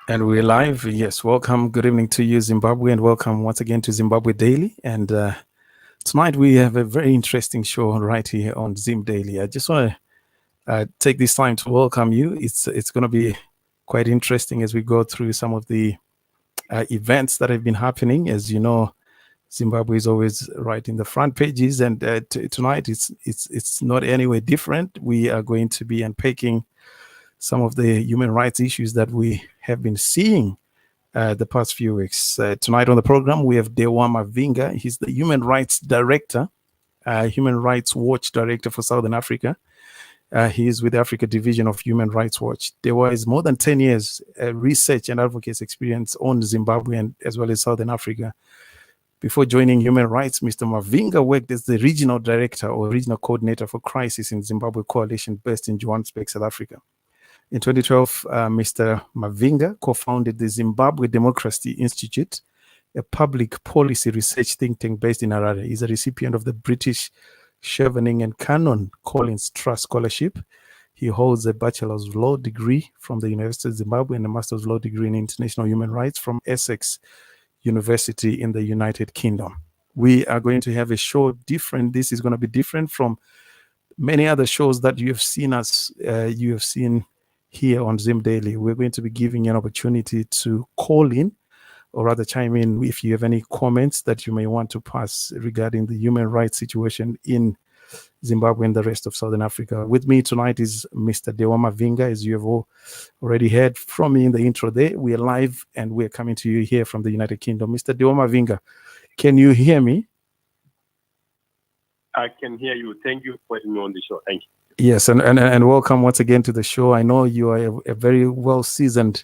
And we're live. Yes, welcome. Good evening to you, Zimbabwe, and welcome once again to Zimbabwe Daily. And tonight we have a very interesting show right here on Zim Daily. I just want to take this time to welcome you. It's going to be quite interesting as we go through some of the events that have been happening. As you know, Zimbabwe is always right in the front pages, and tonight it's not anywhere different. We are going to be unpacking some of the human rights issues that we have been seeing the past few weeks. Tonight on the program, we have Dewa Mavinga. He's the Human Rights Director, Human Rights Watch Director for Southern Africa. He is with the Africa Division of Human Rights Watch. Dewa is more than 10 years research and advocacy experience on Zimbabwe and as well as Southern Africa. Before joining Human Rights, Mr. Mavinga worked as the Regional Director or Regional Coordinator for Crisis in Zimbabwe Coalition based in Johannesburg, South Africa. In 2012, Mr. Mavinga co-founded the Zimbabwe Democracy Institute, a public policy research think tank based in Harare. He's a recipient of the British Chevening and Canon Collins Trust Scholarship. He holds a Bachelor's of Law degree from the University of Zimbabwe and a Master's Law degree in International Human Rights from Essex University in the United Kingdom. We are going to have a show different. This is going to be different from many other shows that you have seen here on Zim Daily. We're going to be giving you an opportunity to call in or rather chime in if you have any comments that you may want to pass regarding the human rights situation in Zimbabwe and the rest of Southern Africa. With me tonight is Mr. Dewa Mavinga. As you have all already heard from me in the intro there, we are live and we're coming to you here from the United Kingdom. Mr. Dewa Mavinga, can you hear me? I can hear you. Thank you for having me on the show. Thank you. Yes, and welcome once again to the show. I know you are a very well-seasoned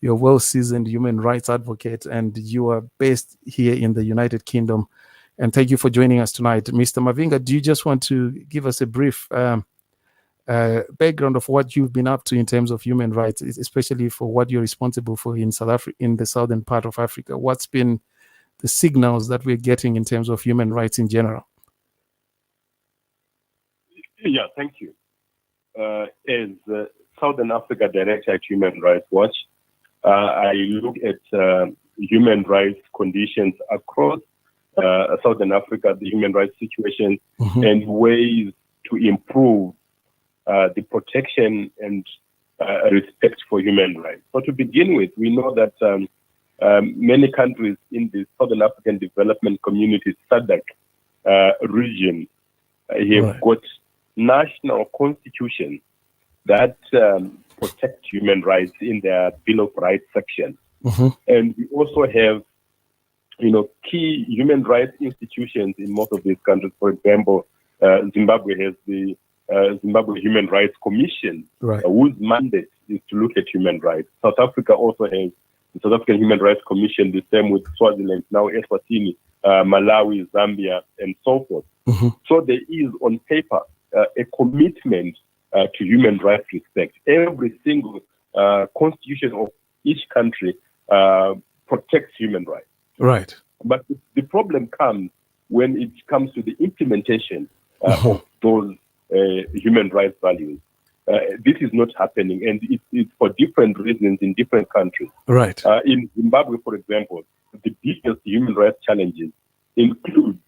human rights advocate, and you are based here in the United Kingdom. And thank you for joining us tonight. Mr. Mavinga, do you just want to give us a brief background of what you've been up to in terms of human rights, especially for what you're responsible for in South Africa, in the southern part of Africa? What's been the signals that we're getting in terms of human rights in general? Yeah, thank you. As Southern Africa Director at Human Rights Watch, I look at human rights conditions across Southern Africa, the human rights situation, and ways to improve the protection and respect for human rights. So to begin with, we know that many countries in the Southern African Development Community, SADC region, have got national constitutions that protect human rights in their Bill of Rights section. And we also have, key human rights institutions in most of these countries. For example, Zimbabwe has the Zimbabwe Human Rights Commission, whose mandate is to look at human rights. South Africa also has the South African Human Rights Commission, the same with Swaziland, now Eswatini, Malawi, Zambia, and so forth. So there is, on paper, a commitment to human rights respect. Every single constitution of each country protects human rights. Right. But the problem comes when it comes to the implementation of those human rights values. This is not happening, and it's for different reasons in different countries. Right. In Zimbabwe, for example, the biggest human rights challenges include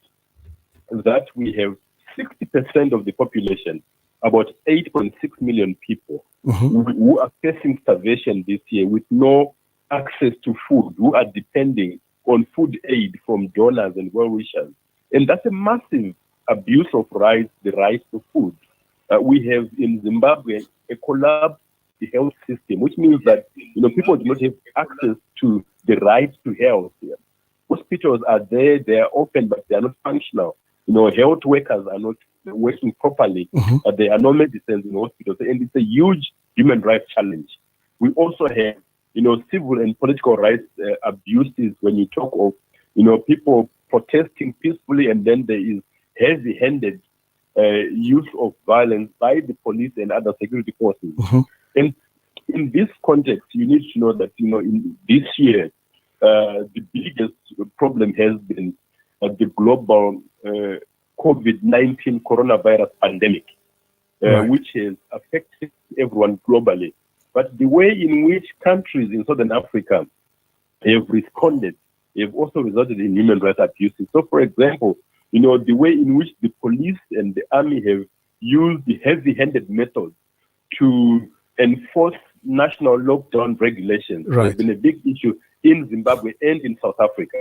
that we have 60% of the population, about 8.6 million people, who are facing starvation this year with no access to food, who are depending on food aid from donors and well-wishers. And that's a massive abuse of rights, the right to food. We have in Zimbabwe a collapsed health system, which means that people do not have access to the right to health here. Hospitals are there, they are open, but they are not functional. Health workers are not working properly. There are no medicines in hospitals, and it's a huge human rights challenge. We also have, civil and political rights abuses when you talk of, people protesting peacefully, and then there is heavy-handed use of violence by the police and other security forces. And in this context, you need to know that, in this year, the biggest problem has been the global COVID-19 coronavirus pandemic, which has affected everyone globally. But the way in which countries in Southern Africa have responded have also resulted in human rights abuses. So, for example, the way in which the police and the army have used the heavy-handed methods to enforce national lockdown regulations has been a big issue in Zimbabwe and in South Africa.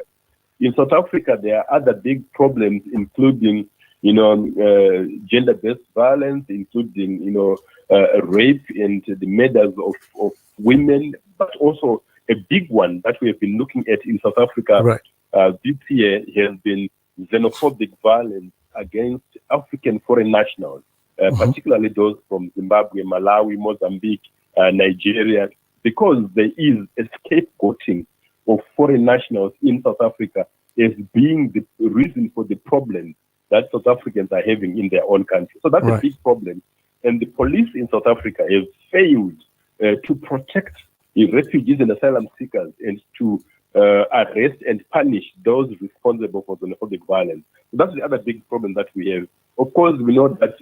In South Africa, there are other big problems, including, gender-based violence, including, rape and the murders of women, but also a big one that we have been looking at in South Africa this year has been xenophobic violence against African foreign nationals, particularly those from Zimbabwe, Malawi, Mozambique, Nigeria, because there is a scapegoating of foreign nationals in South Africa as being the reason for the problems that South Africans are having in their own country. So that's a big problem. And the police in South Africa have failed to protect the refugees and asylum seekers and to arrest and punish those responsible for xenophobic violence. So that's the other big problem that we have. Of course, we know that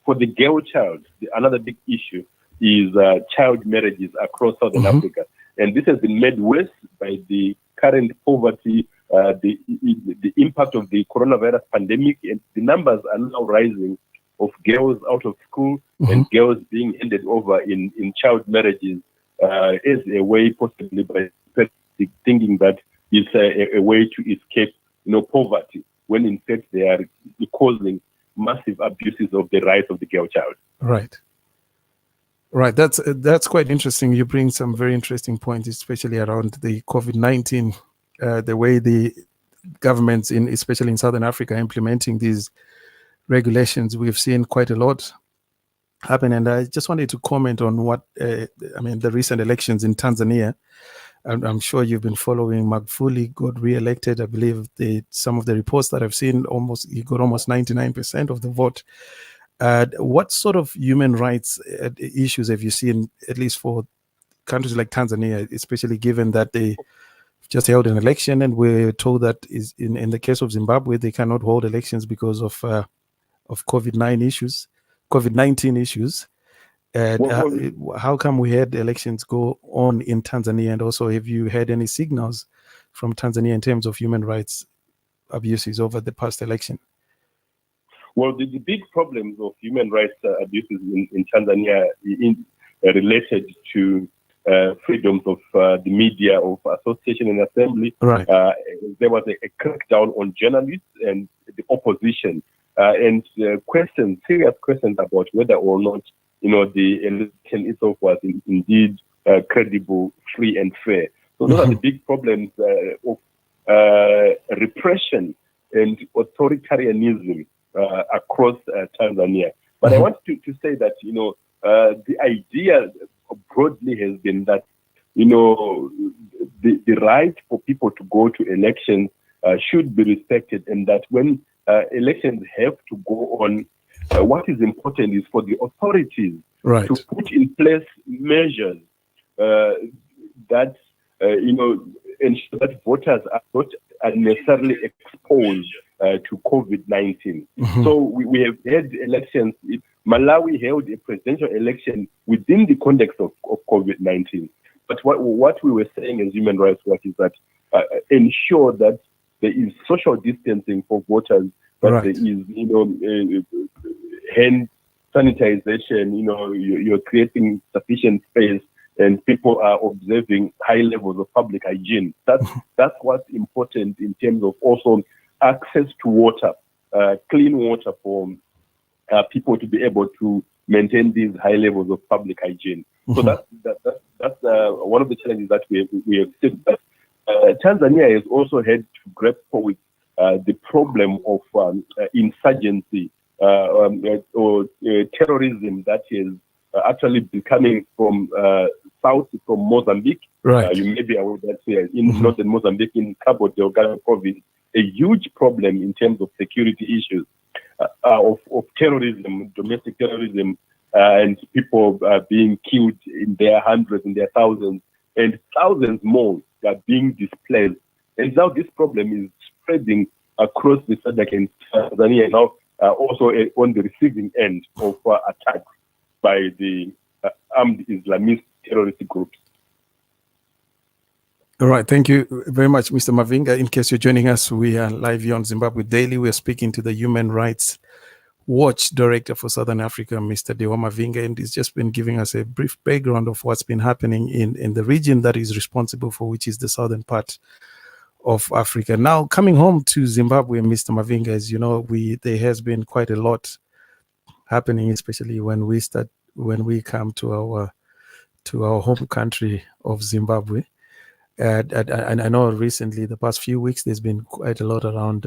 for the girl child, another big issue is child marriages across Southern Africa. And this has been made worse by the current poverty, the impact of the coronavirus pandemic, and the numbers are now rising of girls out of school and girls being handed over in child marriages as a way, possibly by thinking that it's a way to escape poverty, when in fact they are causing massive abuses of the rights of the girl child. Right. That's quite interesting. You bring some very interesting points, especially around the COVID-19, the way the governments, especially in Southern Africa, implementing these regulations. We've seen quite a lot happen, and I just wanted to comment on what the recent elections in Tanzania. I'm sure you've been following. Magufuli got re-elected. I believe some of the reports that I've seen, he got almost 99% of the vote. What sort of human rights issues have you seen, at least for countries like Tanzania, especially given that they just held an election, and we're told that in the case of Zimbabwe, they cannot hold elections because of COVID-19 issues. How come we had elections go on in Tanzania? And also, have you had any signals from Tanzania in terms of human rights abuses over the past election? Well, the big problems of human rights abuses in Tanzania related to freedoms of the media, of association and assembly. There was a crackdown on journalists and the opposition, and serious questions about whether or not the election itself was indeed credible, free and fair. So those are the big problems of repression and authoritarianism across Tanzania. But I want to say that, the idea broadly has been that, the right for people to go to elections should be respected, and that when elections have to go on, what is important is for the authorities to put in place measures that, ensure that voters are not unnecessarily exposed to COVID-19. So we have had elections. Malawi held a presidential election within the context of COVID-19. But what we were saying as Human Rights Watch is that ensure that there is social distancing for voters, that there is, hand sanitization, you're creating sufficient space, and people are observing high levels of public hygiene. That's what's important in terms of also access to water, clean water for people to be able to maintain these high levels of public hygiene. So that's one of the challenges that we have seen. But Tanzania has also had to grapple with the problem of insurgency or terrorism that is actually becoming from south from Mozambique. You may be aware that in northern Mozambique, in Cabo Delgado province, a huge problem in terms of security issues of terrorism, domestic terrorism, and people being killed in their hundreds and their thousands, and thousands more are being displaced. And now this problem is spreading across the SADC and Tanzania, now also on the receiving end of attacks by the armed Islamist terrorist groups. All right. Thank you very much, Mr. Mavinga. In case you're joining us, we are live here on Zimbabwe Daily. We are speaking to the Human Rights Watch Director for Southern Africa, Mr. Dewa Mavinga, and he's just been giving us a brief background of what's been happening in the region that he's responsible for, which is the southern part of Africa. Now, coming home to Zimbabwe, Mr. Mavinga, as you know, there has been quite a lot happening, especially when we come to our home country of Zimbabwe. And I know recently, the past few weeks, there's been quite a lot around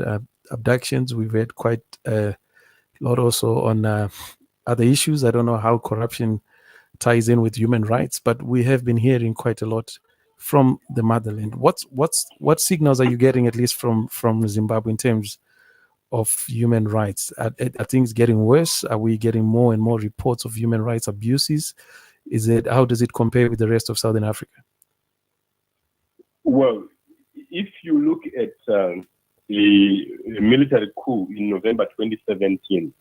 abductions. We've had quite a lot also on other issues. I don't know how corruption ties in with human rights, but we have been hearing quite a lot from the motherland. What signals are you getting, at least from Zimbabwe, in terms of human rights? Are things getting worse? Are we getting more and more reports of human rights abuses? How does it compare with the rest of Southern Africa? Well, if you look at the military coup in November 2017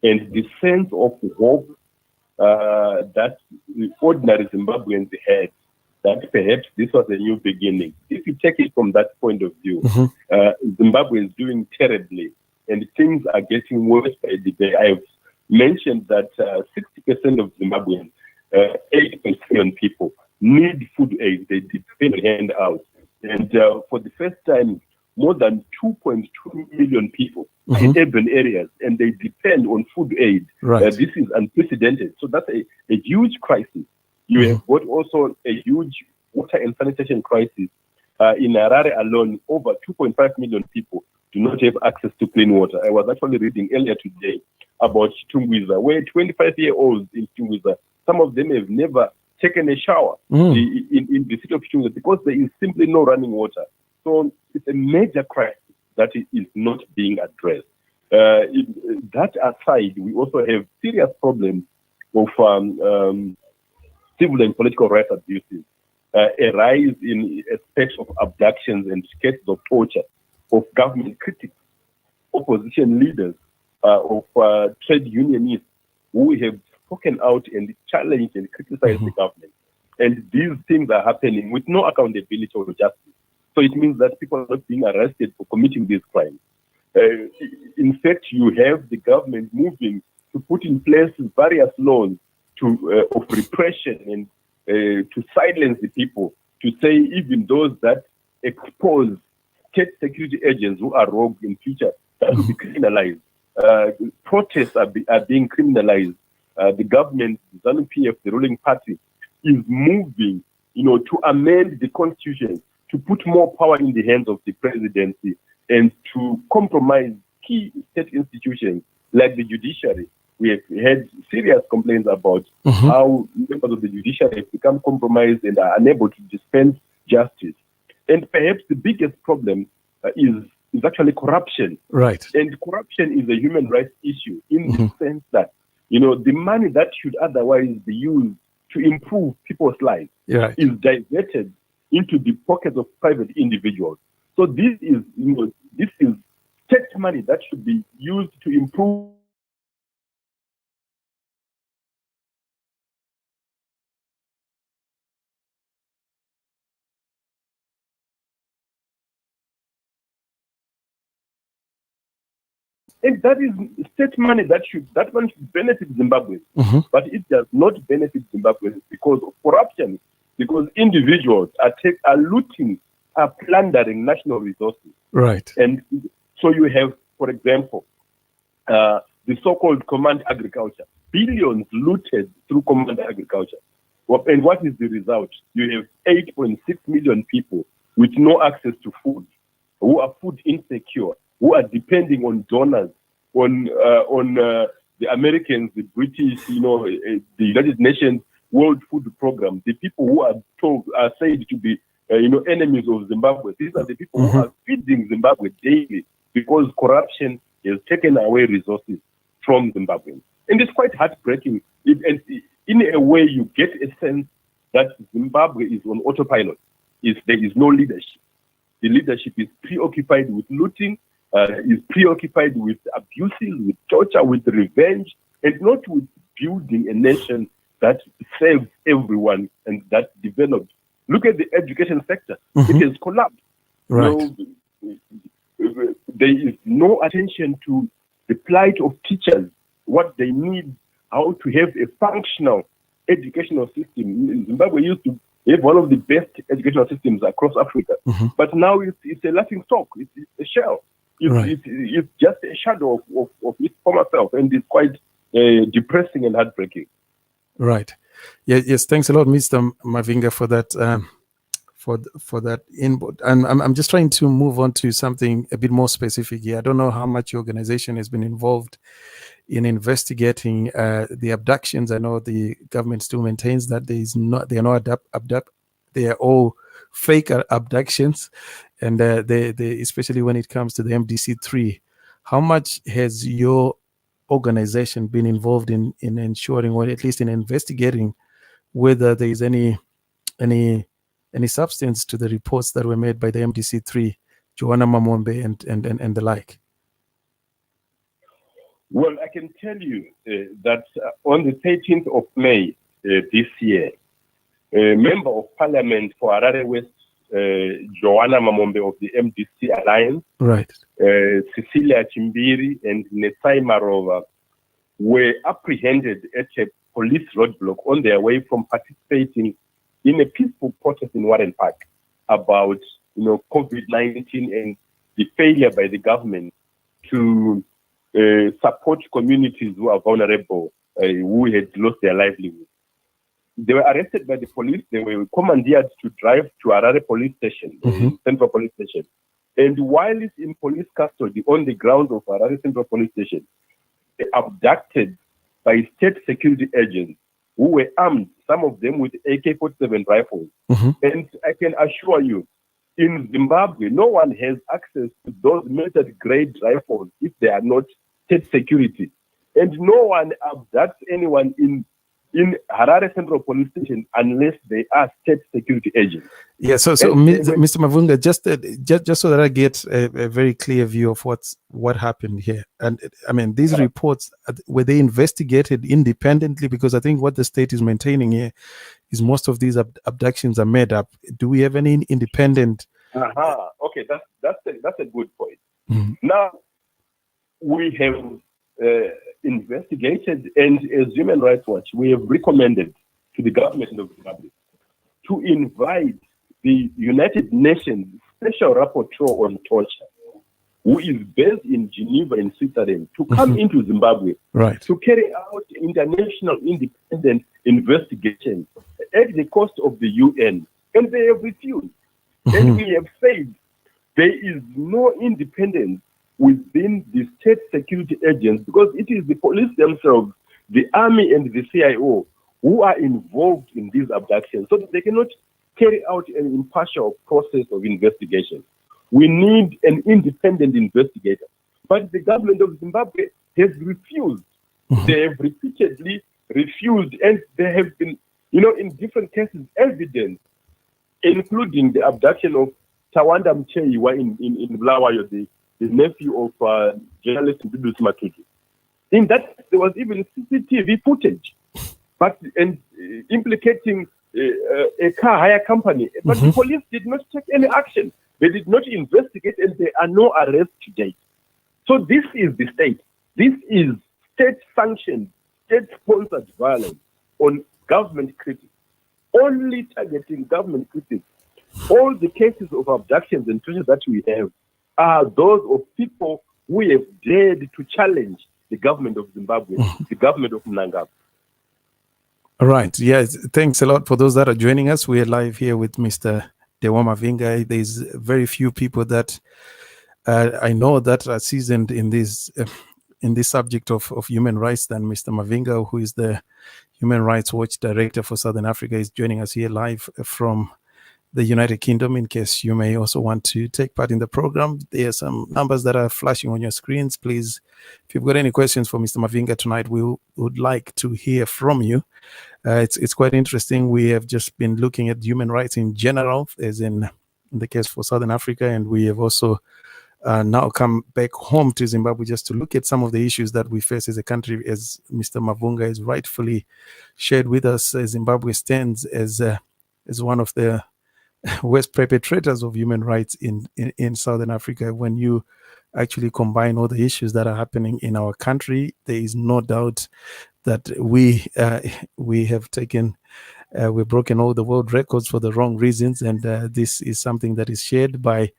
and the sense of hope that the ordinary Zimbabweans had, that perhaps this was a new beginning. If you take it from that point of view, Zimbabwe is doing terribly and things are getting worse by the day. I've mentioned that 60% of Zimbabweans, 8 million people, need food aid. They depend on handouts. And for the first time, more than 2.2 million people in urban areas, and they depend on food aid. Right. This is unprecedented. So that's a huge crisis. You have got also a huge water and sanitation crisis. In Harare alone, over 2.5 million people do not have access to clean water. I was actually reading earlier today about Tungwiza, where 25-year-olds in Tungwiza, some of them have never taken a shower in the city of Tungwiza because there is simply no running water. So it's a major crisis that is not being addressed. That aside, we also have serious problems of civil and political rights abuses, a rise in aspects of abductions and cases of torture of government critics, opposition leaders, of trade unionists who have spoken out and challenged and criticized the government. And these things are happening with no accountability or justice. So it means that people are not being arrested for committing these crimes. In fact, you have the government moving to put in place various laws of repression and to silence the people, to say even those that expose state security agents who are rogue in future, that will be criminalized. Protests are being criminalized. The government, the ZANU-PF, the ruling party, is moving, to amend the constitution, to put more power in the hands of the presidency, and to compromise key state institutions like the judiciary. We have had serious complaints about how members of the judiciary have become compromised and are unable to dispense justice. And perhaps the biggest problem is actually corruption. Right. And corruption is a human rights issue in the sense that, the money that should otherwise be used to improve people's lives is diverted into the pockets of private individuals. So this is state money that should be used to improve and that is state money that should benefit Zimbabwe, but it does not benefit Zimbabwe because of corruption, because individuals are looting, are plundering national resources. Right. And so you have, for example, the so-called command agriculture, billions looted through command agriculture. And what is the result? You have 8.6 million people with no access to food, who are food insecure, who are depending on donors, on the Americans, the British, the United Nations World Food Program, the people who are said to be, enemies of Zimbabwe. These are the people who are feeding Zimbabwe daily because corruption has taken away resources from Zimbabweans. And it's quite heartbreaking. And in a way, you get a sense that Zimbabwe is on autopilot. There is no leadership. The leadership is preoccupied with looting, is preoccupied with abuses, with torture, with revenge, and not with building a nation that serves everyone and that develops. Look at the education sector. Mm-hmm. It has collapsed. Right. There is no attention to the plight of teachers, what they need, how to have a functional educational system. Zimbabwe used to have one of the best educational systems across Africa, Mm-hmm. but now it's a laughing stock. It's a shell. It's just a shadow of its former self, and it's quite depressing and heartbreaking. Right. Yeah. Yes. Thanks a lot, Mr. Mavinga, for that. For that input, and I'm just trying to move on to something a bit more specific here. I don't know how much your organization has been involved in investigating the abductions. I know the government still maintains that they are not they are all fake abductions, and they especially when it comes to the MDC3. How much has your organization been involved in ensuring, or at least in investigating, whether there is any substance to the reports that were made by the MDC3, Joanna Mamombe and the like? Well, I can tell you that on the 13th of May this year, a member of parliament for Harare West, Joanna Mamombe of the MDC Alliance, right, Cecilia Chimbiri and Nesai Marova were apprehended at a police roadblock on their way from participating in a peaceful protest in Warren Park about COVID-19 and the failure by the government to support communities who are vulnerable, who had lost their livelihood. They were arrested by the police. They were commandeered to drive to Harare police station, Central Police Station. And while it's in police custody on the grounds of Harare Central Police Station, they were abducted by state security agents who were armed, some of them with AK-47 rifles. Mm-hmm. And I can assure you, in Zimbabwe, no one has access to those military-grade rifles if they are not state security. And no one abducts anyone in Harare Central Police Station unless they are state security agents. Yeah, so Mr. Mavunga, just so that I get a very clear view of what happened here. And I mean, these reports, were they investigated independently? Because I think what the state is maintaining here is most of these abductions are made up. Do we have any independent? Okay, that's a good point. Mm-hmm. Now, we have investigated, and as Human Rights Watch, we have recommended to the government of Zimbabwe to invite the United Nations Special Rapporteur on Torture, who is based in Geneva in Switzerland, to come into Zimbabwe, right, to carry out international independent investigation at the cost of the UN. And they have refused. And we have said there is no independence within the state security agents, because it is the police themselves, the army and the CIO, who are involved in these abductions, so that they cannot carry out an impartial process of investigation. We need an independent investigator. But the government of Zimbabwe has refused. They have repeatedly refused, and there have been, in different cases, evidence, including the abduction of Tawanda Mcheyiwa in Bulawayo, the nephew of journalist Dudu Matutu. In that, there was even CCTV footage, and implicating a car hire company. But the police did not take any action. They did not investigate, and there are no arrests to date. So this is the state. This is state-sanctioned, state-sponsored violence on government critics, only targeting government critics. All the cases of abductions and torture that we have are those of people who have dared to challenge the government of Zimbabwe, the government of Mnangagwa. All right. Yes. Thanks a lot for those that are joining us. We are live here with Mr. Dewa Mavinga. There's very few people that I know that are seasoned in this subject of human rights than Mr. Mavinga, who is the Human Rights Watch Director for Southern Africa, is joining us here live from the United Kingdom. In case you may also want to take part in the program, there are some numbers that are flashing on your screens. Please, if you've got any questions for Mr. Mavinga tonight, we would like to hear from you. It's quite interesting. We have just been looking at human rights in general, as in the case for Southern Africa, and we have also now come back home to Zimbabwe just to look at some of the issues that we face as a country. As Mr. Mavunga has rightfully shared with us, Zimbabwe stands as one of the worst perpetrators of human rights in Southern Africa. When you actually combine all the issues that are happening in our country, there is no doubt that we have taken we've broken all the world records for the wrong reasons, and this is something that is shared by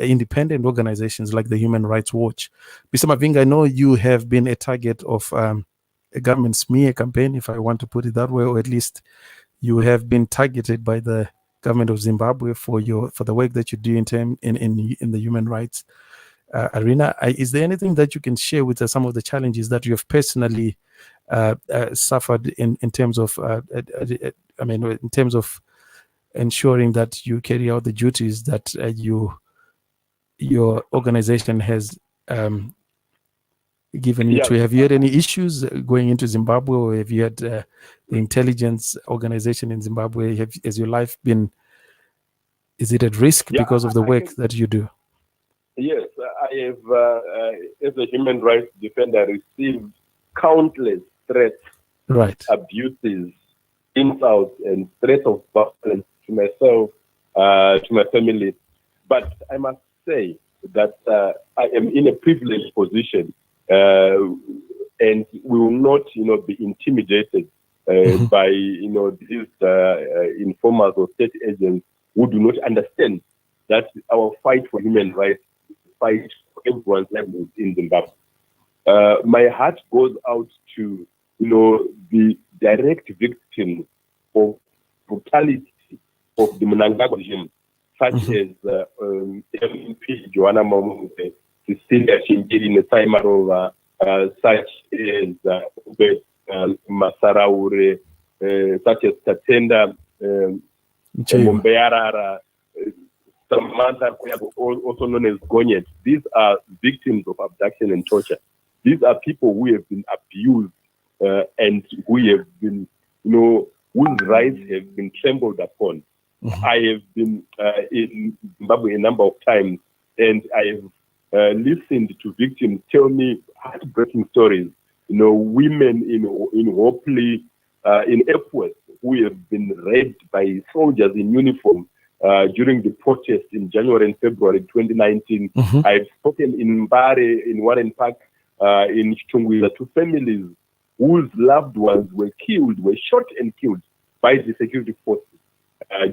independent organizations like the Human Rights Watch. Mr. Mavinga, I know you have been a target of a government smear campaign, if I want to put it that way, or at least you have been targeted by the government of Zimbabwe for the work that you do in the human rights arena. Is there anything that you can share with us, some of the challenges that you have personally suffered in terms of in terms of ensuring that you carry out the duties that your organization has given you to? Have you had any issues going into Zimbabwe, or have you had the intelligence organization in Zimbabwe? Has your life been, is it at risk because of the work that you do? Yes, I have, as a human rights defender, received countless threats, right, abuses, insults, and threats of violence to myself, to my family. But I must say that I am in a privileged position, and we will not, be intimidated by, these informers or state agents who do not understand that our fight for human rights is a fight for everyone's livelihood in Zimbabwe. My heart goes out to, the direct victims of brutality of the Mnangagwa regime, such as MP Joanna Mamuse, Cecilia Shingiri Nesaimarova, such as Ubet Masaraure, such as Tatenda Mombearara, Samantha Kuyabo, also known as Gonyet. These are victims of abduction and torture. These are people who have been abused and who have been, whose rights have been trampled upon. I have been in Zimbabwe a number of times, and I have listened to victims tell me heartbreaking stories. Women in Hopley, in Epworth, who have been raped by soldiers in uniform during the protest in January and February 2019. I've spoken in Mbare, in Warren Park, in Chitungwiza, to families whose loved ones were shot and killed by the security forces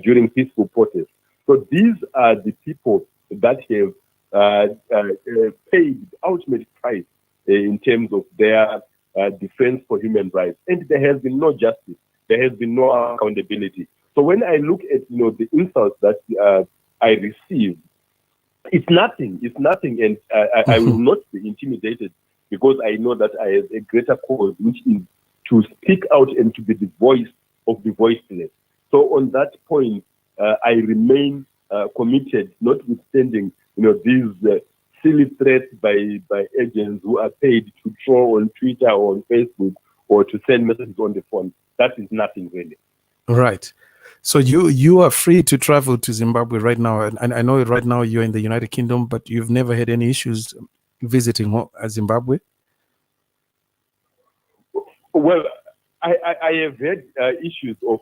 during peaceful protests. So these are the people that have paid the ultimate price in terms of their defense for human rights. And there has been no justice. There has been no accountability. So when I look at, the insults that I receive, it's nothing. It's nothing. And I will not be intimidated, because I know that I have a greater cause, which is to speak out and to be the voice of the voiceless. So on that point, I remain committed, notwithstanding, these silly threats by agents who are paid to troll on Twitter or on Facebook or to send messages on the phone. That is nothing really. Right. So you are free to travel to Zimbabwe right now, and I know right now you're in the United Kingdom, but you've never had any issues visiting Zimbabwe? Well, I have had issues of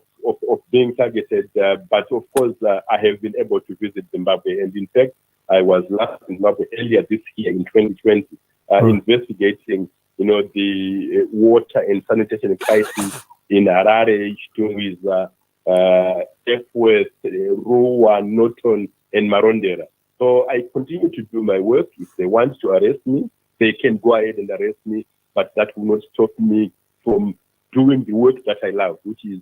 being targeted, but of course I have been able to visit Zimbabwe, and in fact I was last in Zimbabwe earlier this year in 2020, investigating the water and sanitation crisis in Harare, Chitungwiza, Epworth, Ruwa, Norton, and Marondera. So I continue to do my work. If they want to arrest me, they can go ahead and arrest me, but that will not stop me from doing the work that I love, which is,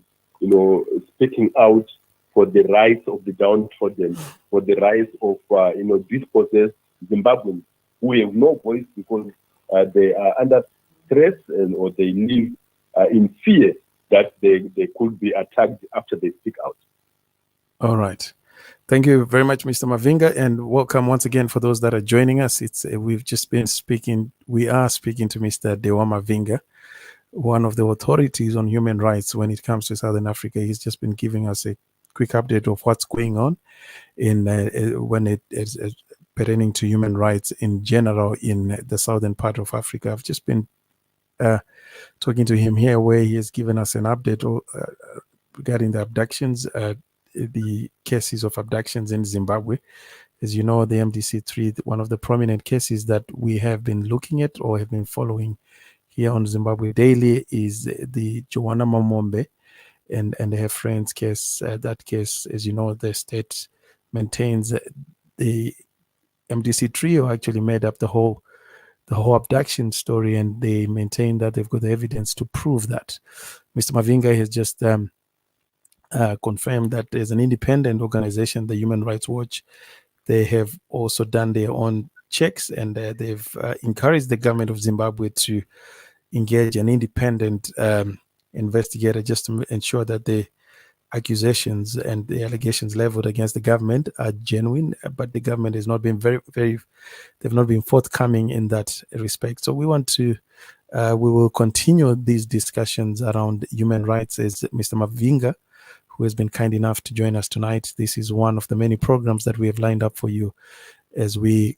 speaking out for the rights of the downtrodden, for the rights of, dispossessed Zimbabweans who have no voice because they are under stress or they live in fear that they could be attacked after they speak out. All right. Thank you very much, Mr. Mavinga, and welcome once again for those that are joining us. We've just been speaking. We are speaking to Mr. Dewa Mavinga, one of the authorities on human rights when it comes to Southern Africa. He's just been giving us a quick update of what's going on in pertaining to human rights in general in the southern part of Africa. I've just been talking to him here, where he has given us an update regarding the abductions, the cases of abductions in Zimbabwe. As you know, the MDC3, one of the prominent cases that we have been looking at or have been following here on Zimbabwe Daily is the Joanna Mamombe and her friend's case. That case, as you know, the state maintains the MDC trio actually made up the whole abduction story, and they maintain that they've got the evidence to prove that. Mr. Mavinga has just confirmed that there's an independent organization, the Human Rights Watch. They have also done their own checks, and they've encouraged the government of Zimbabwe to engage an independent investigator just to ensure that the accusations and the allegations leveled against the government are genuine, but the government has not been they've not been forthcoming in that respect. So we will continue these discussions around human rights as Mr. Mavinga, who has been kind enough to join us tonight. This is one of the many programs that we have lined up for you as we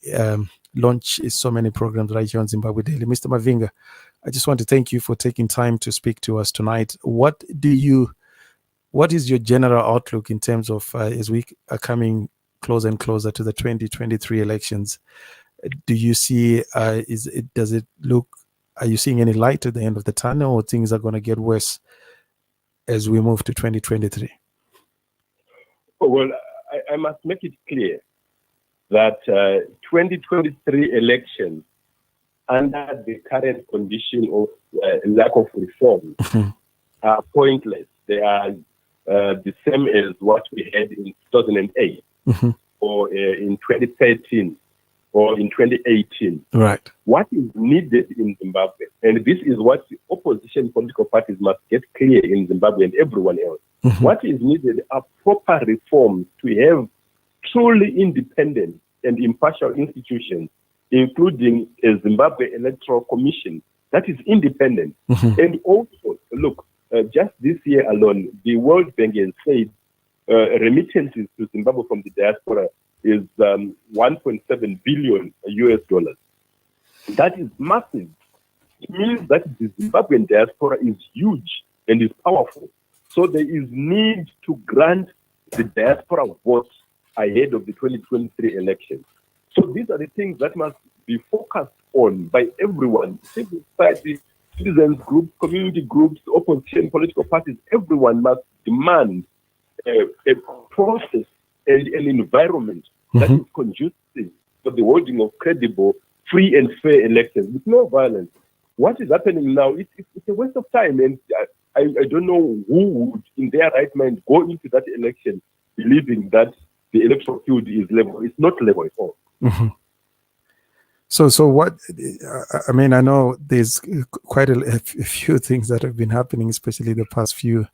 launch so many programs right here on Zimbabwe Daily. Mr. Mavinga, I just want to thank you for taking time to speak to us tonight. What is your general outlook in terms of as we are coming closer and closer to the 2023 elections? Do you see, are you seeing any light at the end of the tunnel, or things are going to get worse as we move to 2023? Well, I must make it clear that 2023 elections, under the current condition of lack of reform, are pointless. They are the same as what we had in 2008 or in 2013 or in 2018. Right. What is needed in Zimbabwe, and this is what the opposition political parties must get clear in Zimbabwe and everyone else, what is needed are proper reforms to have truly independent and impartial institutions, including a Zimbabwe Electoral Commission that is independent. And also, look, just this year alone, the World Bank has said remittances to Zimbabwe from the diaspora is 1.7 billion US dollars. That is massive. It means that the Zimbabwean diaspora is huge and is powerful. So there is need to grant the diaspora votes ahead of the 2023 election. So these are the things that must be focused on by everyone, civil society, citizens groups, community groups, opposition, political parties. Everyone must demand a process and an environment that is conducive for the holding of credible, free and fair elections with no violence. What is happening now, it's a waste of time, and I don't know who would, in their right mind, go into that election believing that the electoral field is level. It's not level at all. So what, I mean, I know there's quite a few things that have been happening, especially the past few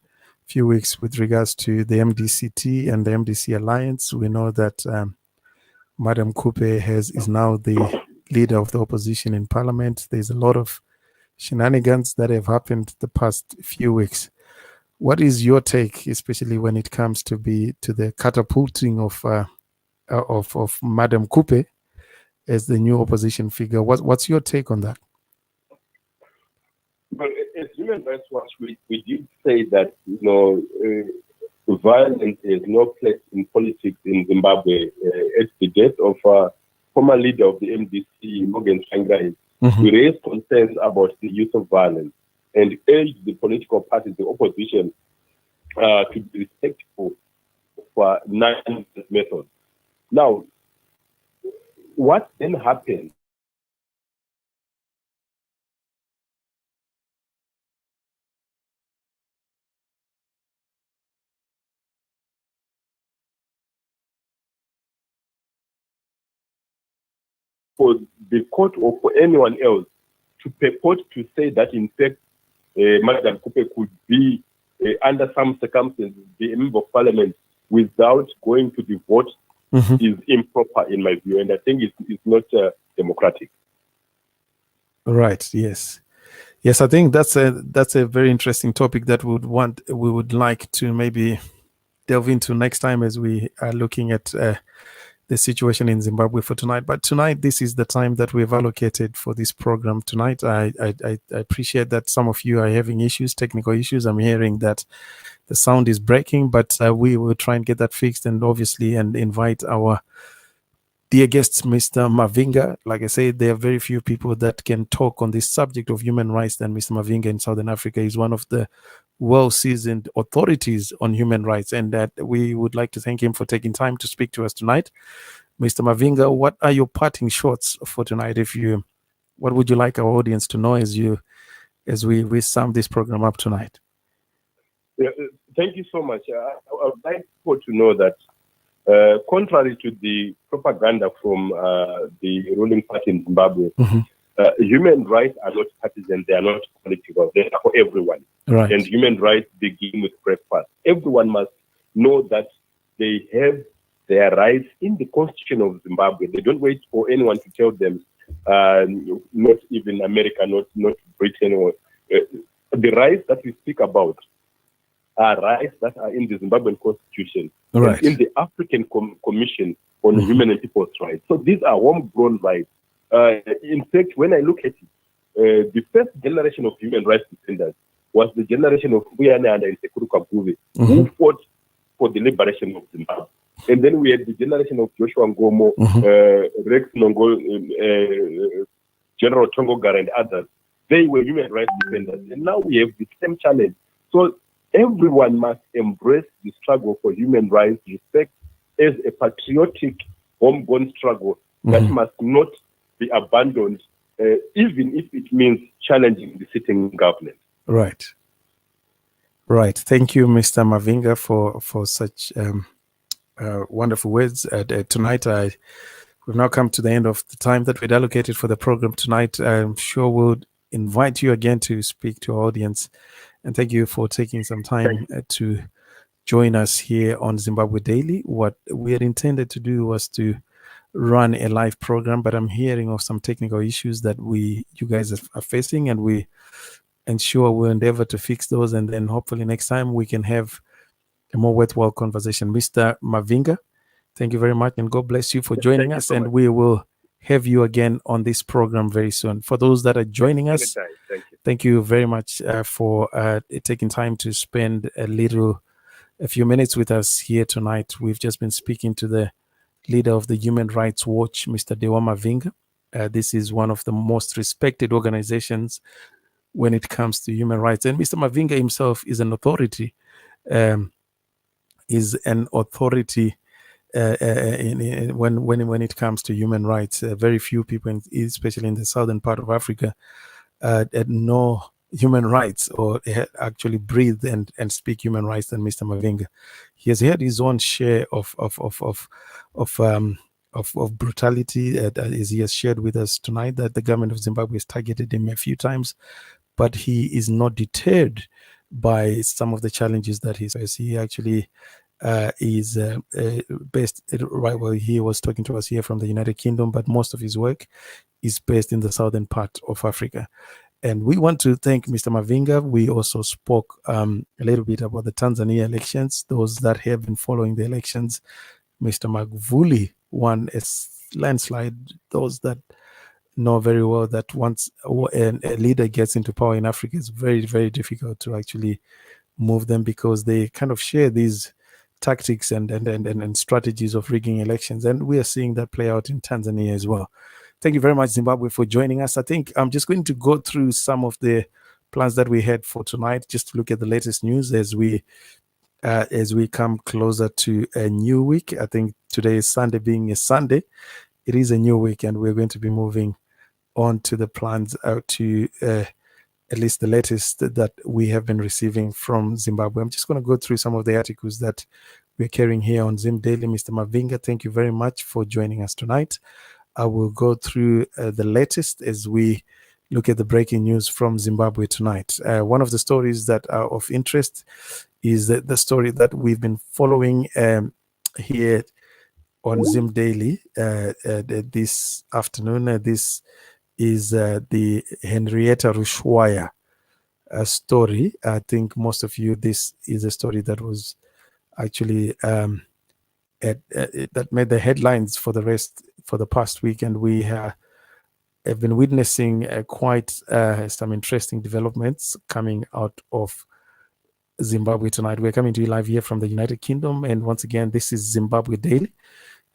weeks with regards to the MDCT and the MDC alliance. We know that Madam Kupe is now the leader of the opposition in parliament. There's a lot of shenanigans that have happened the past few weeks. What is your take, especially when it comes to the catapulting of Madam Kupe as the new opposition figure? What's your take on that? Well, as Human Rights Watch, we did say that violence has no place in politics in Zimbabwe. At the death of former leader of the MDC, Morgan Tsvangirai, we raised concerns about the use of violence and urged the political parties, the opposition, to be respectful of non-violent methods. Now, what then happened? For the court or for anyone else to purport to say that, in fact, Madam Kupe could be, under some circumstances, be a member of parliament without going to the vote is improper, in my view, and I think it's not democratic. Right. Yes. I think that's a very interesting topic that we would like to maybe delve into next time as we are looking at the the situation in Zimbabwe for tonight. But tonight, this is the time that we've allocated for this program tonight. I appreciate that some of you are having issues, technical issues. I'm hearing that the sound is breaking, but we will try and get that fixed, and obviously and invite our dear guest, Mr. Mavinga. Like I said, there are very few people that can talk on this subject of human rights than Mr. Mavinga in Southern Africa. He's one of the well-seasoned authorities on human rights, and that we would like to thank him for taking time to speak to us tonight. Mr. Mavinga, what are your parting shots for tonight? What would you like our audience to know as we sum this program up tonight? Yeah, thank you so much. I would like people to know that contrary to the propaganda from the ruling party in Zimbabwe, human rights are not partisan, they are not political, they are for everyone. Right. And human rights begin with breakfast. Everyone must know that they have their rights in the Constitution of Zimbabwe. They don't wait for anyone to tell them, not even America, not Britain. Or the rights that we speak about are rights that are in the Zimbabwean Constitution, right, and in the African Commission on Human and People's Rights. So these are homegrown rights. In fact, when I look at it, the first generation of human rights defenders was the generation of Uyana and Sekuru Kabuve, who fought for the liberation of Zimbabwe. And then we had the generation of Joshua Ngomo, Rex Nongo, General Tongogara, and others. They were human rights defenders. And now we have the same challenge. So everyone must embrace the struggle for human rights, respect as a patriotic, homegrown struggle that must not be abandoned, even if it means challenging the sitting government. Right. Right. Thank you, Mr. Mavinga, for such wonderful words. Tonight, we've now come to the end of the time that we'd allocated for the program tonight. I'm sure we'll invite you again to speak to our audience. And thank you for taking some time to join us here on Zimbabwe Daily. What we had intended to do was to run a live program, but I'm hearing of some technical issues that you guys are facing, and we ensure we'll endeavor to fix those, and then hopefully next time we can have a more worthwhile conversation. Mr. Mavinga, thank you very much, and God bless you for joining us, and we will have you again on this program very soon. For those that are joining us, thank you very much for taking time to spend a few minutes with us here tonight. We've just been speaking to the leader of the Human Rights Watch, Mr. Dewa Mavinga. This is one of the most respected organizations when it comes to human rights. And Mr. Mavinga himself is an authority, when it comes to human rights. Very few people, especially in the southern part of Africa, know human rights or actually breathe and speak human rights than Mr. Mavinga. He has had his own share of brutality, as he has shared with us tonight, that the government of Zimbabwe has targeted him a few times, but he is not deterred by some of the challenges that he faces. He actually is based, right, well, he was talking to us here from the United Kingdom, but most of his work is based in the southern part of Africa. And we want to thank Mr. Mavinga. We also spoke a little bit about the Tanzania elections. Those that have been following the elections, Mr. Magufuli won a landslide. Those that know very well that once a leader gets into power in Africa, it's very, very difficult to actually move them, because they kind of share these tactics and strategies of rigging elections. And we are seeing that play out in Tanzania as well. Thank you very much, Zimbabwe, for joining us. I think I'm just going to go through some of the plans that we had for tonight, just to look at the latest news as we come closer to a new week. I think today is Sunday. Being a Sunday, it is a new week, and we're going to be moving on to the plans out to at least the latest that we have been receiving from Zimbabwe. I'm just going to go through some of the articles that we're carrying here on Zim Daily. Mr. Mavinga, thank you very much for joining us tonight. I will go through the latest as we look at the breaking news from Zimbabwe tonight. One of the stories that are of interest is the story that we've been following here on Zim Daily this afternoon. This is the Henrietta Rushwaya story. I think most of you, this is a story that was actually that made the headlines for the past week, and we have been witnessing quite some interesting developments coming out of Zimbabwe tonight. We're coming to you live here from the United Kingdom, and once again, this is Zimbabwe Daily.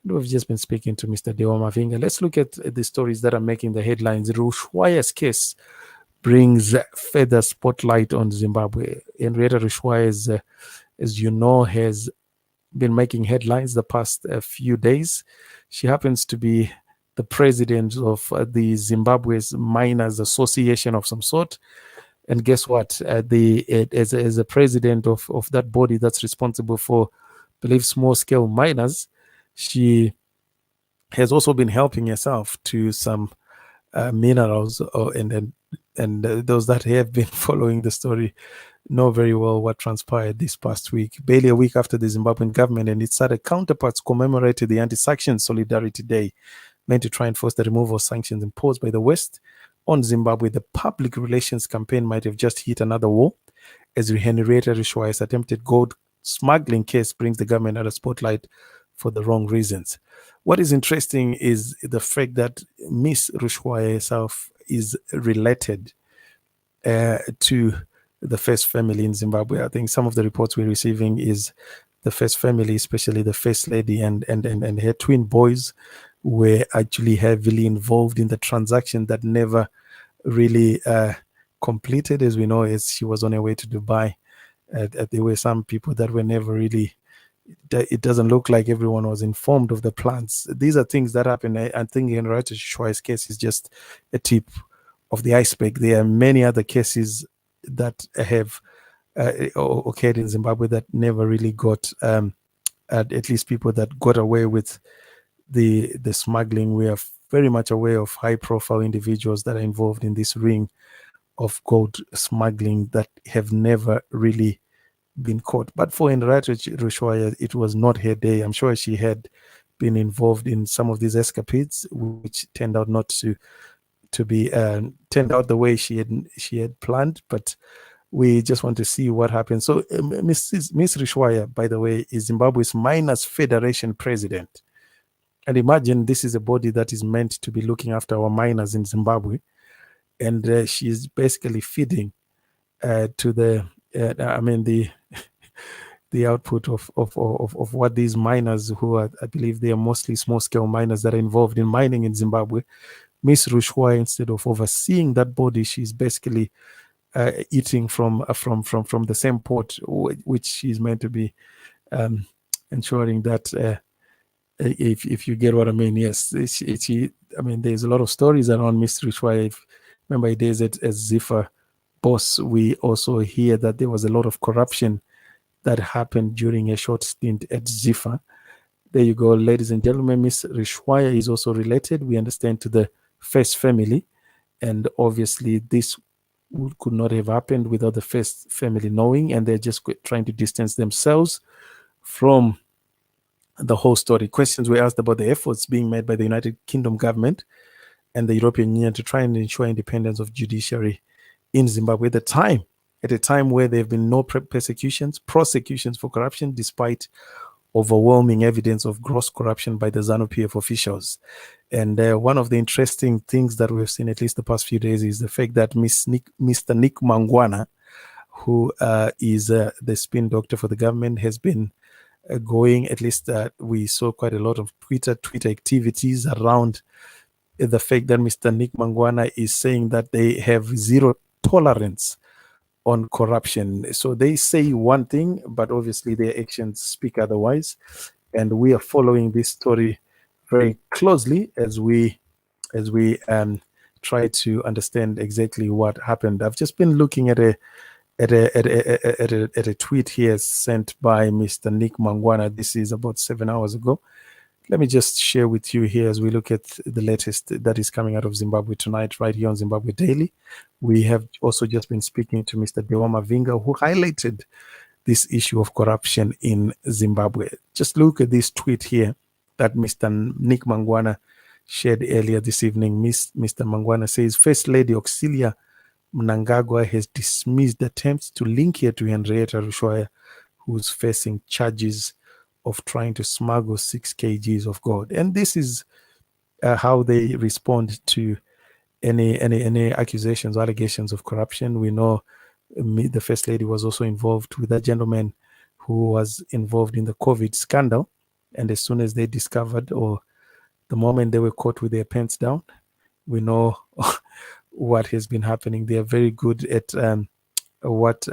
We've just been speaking to Mr. Dewa Mavinga. Let's look at the stories that are making the headlines. Rushwaya's case brings further spotlight on Zimbabwe. Henrietta Rushwaya, as you know, has been making headlines the past few days. She happens to be the president of the Zimbabwe's Miners Association of some sort. And guess what? As a president of that body that's responsible for, I believe, small-scale miners, she has also been helping herself to some minerals, and those that have been following the story know very well what transpired this past week. Barely a week after the Zimbabwean government and its other counterparts commemorated the Anti-Sanction Solidarity Day, meant to try and force the removal of sanctions imposed by the West on Zimbabwe, the public relations campaign might have just hit another wall, as Henrietta Rushwaya's attempted gold smuggling case brings the government under spotlight for the wrong reasons. What is interesting is the fact that Miss Rushwaya herself is related to the first family in Zimbabwe. I think some of the reports we're receiving is the first family, especially the first lady and her twin boys, were actually heavily involved in the transaction that never really completed. As we know, as she was on her way to Dubai, there were some people that were never really, it doesn't look like everyone was informed of the plans. These are things that happen. I think Henrietta Rushwaya's case is just a tip of the iceberg. There are many other cases that have occurred in Zimbabwe that never really got, at least people that got away with the smuggling. We are very much aware of high-profile individuals that are involved in this ring of gold smuggling that have never really been caught. But for Henrietta Rushwaya, it was not her day. I'm sure she had been involved in some of these escapades, which turned out not to be turned out the way she had planned. But we just want to see what happens. So Miss Rushwaya, by the way, is Zimbabwe's Miners Federation president. And imagine this is a body that is meant to be looking after our miners in Zimbabwe, and she is basically feeding to the the output of what these miners, who are, I believe they are mostly small-scale miners that are involved in mining in Zimbabwe. Miss Rushwaya, instead of overseeing that body, she's basically eating from the same pot, which she's meant to be ensuring that. If you get what I mean, yes. There's a lot of stories around Miss Rushwaya. Remember, it is at Ziffer boss, we also hear that there was a lot of corruption that happened during a short stint at Ziffer. There you go, ladies and gentlemen. Miss Rushwaya is also related, we understand, to the first family, and obviously this could not have happened without the first family knowing, and they're just trying to distance themselves from the whole story. Questions were asked about the efforts being made by the United Kingdom government and the European Union to try and ensure independence of judiciary in Zimbabwe at a time where there have been no prosecutions for corruption, despite overwhelming evidence of gross corruption by the ZANU-PF officials. And one of the interesting things that we've seen, at least the past few days, is the fact that Mr. Nick Mangwana, who is the spin doctor for the government, has been going, at least we saw quite a lot of Twitter activities around the fact that Mr. Nick Mangwana is saying that they have zero tolerance on corruption. So they say one thing, but obviously their actions speak otherwise. And we are following this story very closely as we try to understand exactly what happened. I've just been looking at a tweet here sent by Mr. Nick Mangwana. This is about 7 hours ago. Let me just share with you here as we look at the latest that is coming out of Zimbabwe tonight, right here on Zimbabwe Daily. We have also just been speaking to Mr. Dewa Mavinga, who highlighted this issue of corruption in Zimbabwe. Just look at this tweet here that Mr. Nick Mangwana shared earlier this evening. Mr. Mangwana says, First Lady Auxilia Mnangagwa has dismissed attempts to link her to Henrietta Rushwaya, who's facing charges of trying to smuggle 6 kgs of gold. And this is how they respond to any accusations or allegations of corruption. We know the First Lady was also involved with a gentleman who was involved in the COVID scandal. And as soon as they discovered, or the moment they were caught with their pants down, we know what has been happening. They are very good at what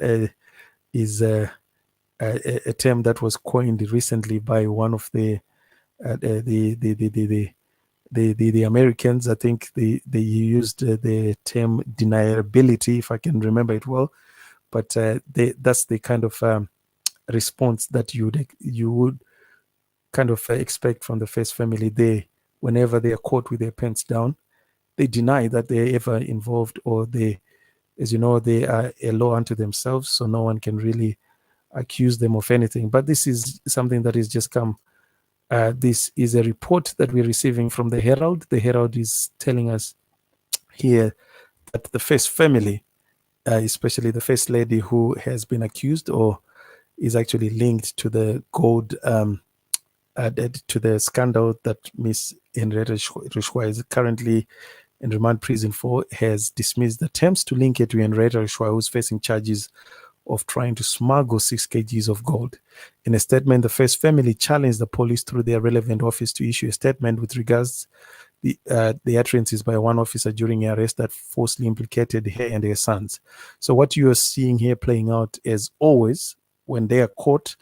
is a term that was coined recently by one of the Americans. I think they used the term deniability, if I can remember it well. But that's the kind of response that you would kind of expect from the First family. They, whenever they are caught with their pants down, they deny that they're ever involved, or they, as you know, they are a law unto themselves, so no one can really accuse them of anything. But this is something that has just come. This is a report that we're receiving from the Herald. The Herald is telling us here that the First family, especially the First Lady, who has been accused or is actually linked to the gold, to the scandal that Miss Henrietta Rushwa is currently in remand prison for, has dismissed attempts to link it to Henrietta Rushwa, who's facing charges of trying to smuggle 6 kgs of gold. In a statement, the First family challenged the police through their relevant office to issue a statement with regards the utterances by one officer during her arrest that falsely implicated her and her sons. So what you are seeing here playing out, as always, when they are caught,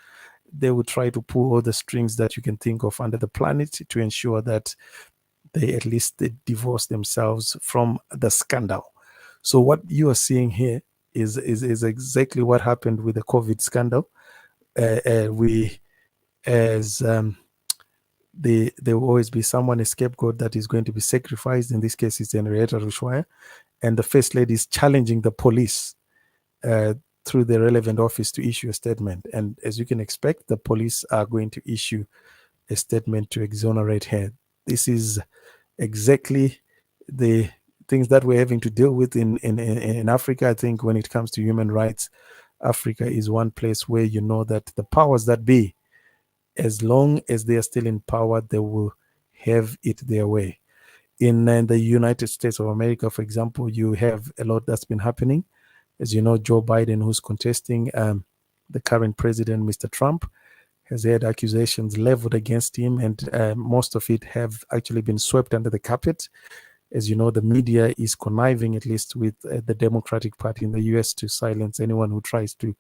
they will try to pull all the strings that you can think of under the planet to ensure that they at least divorce themselves from the scandal. So what you are seeing here is exactly what happened with the COVID scandal. There will always be someone, a scapegoat, that is going to be sacrificed. In this case, it's Henrietta Rushwa, and the First Lady is challenging the police through the relevant office to issue a statement. And as you can expect, the police are going to issue a statement to exonerate her. This is exactly the things that we're having to deal with in Africa. I think when it comes to human rights, Africa is one place where you know that the powers that be, as long as they are still in power, they will have it their way. In the United States of America, for example, you have a lot that's been happening. As you know, Joe Biden, who's contesting the current president, Mr. Trump, has had accusations leveled against him, and most of it have actually been swept under the carpet. As you know, the media is conniving, at least with the Democratic Party in the US, to silence anyone who tries to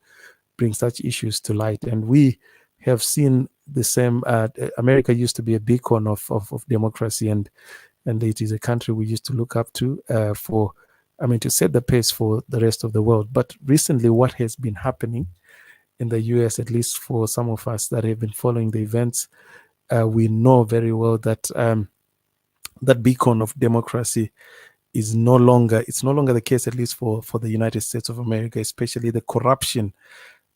bring such issues to light. And we have seen the same. America used to be a beacon of democracy, and it is a country we used to look up to to set the pace for the rest of the world. But recently, what has been happening in the US, at least for some of us that have been following the events, we know very well that that beacon of democracy is no longer the case, at least for the United States of America, especially the corruption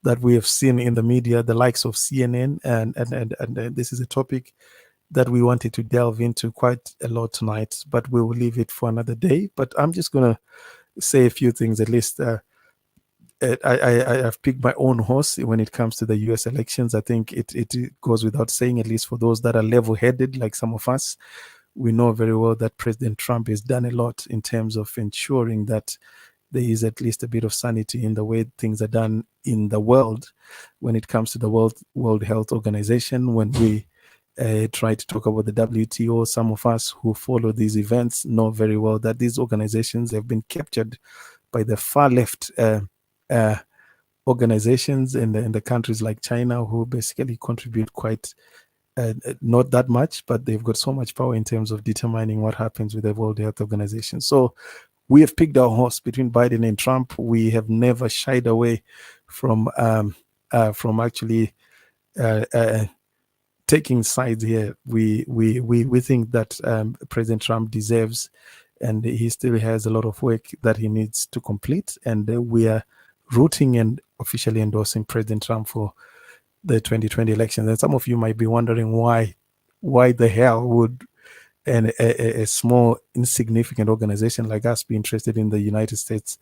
that we have seen in the media, the likes of CNN, and this is a topic that we wanted to delve into quite a lot tonight, but we will leave it for another day. But I'm just going to say a few things, at least. I've picked my own horse when it comes to the US elections. I think it goes without saying, at least for those that are level-headed like some of us, we know very well that President Trump has done a lot in terms of ensuring that there is at least a bit of sanity in the way things are done in the world when it comes to the World Health Organization. When we try to talk about the WTO, some of us who follow these events know very well that these organizations have been captured by the far left organizations in the countries like China, who basically contribute quite not that much, but they've got so much power in terms of determining what happens with the World Health Organization. So we have picked our horse between Biden and Trump. We have never shied away from actually taking sides here. We think that President Trump deserves, and he still has a lot of work that he needs to complete. And we are rooting and officially endorsing President Trump for the 2020 elections. And some of you might be wondering why the hell would a small, insignificant organization like us be interested in the United States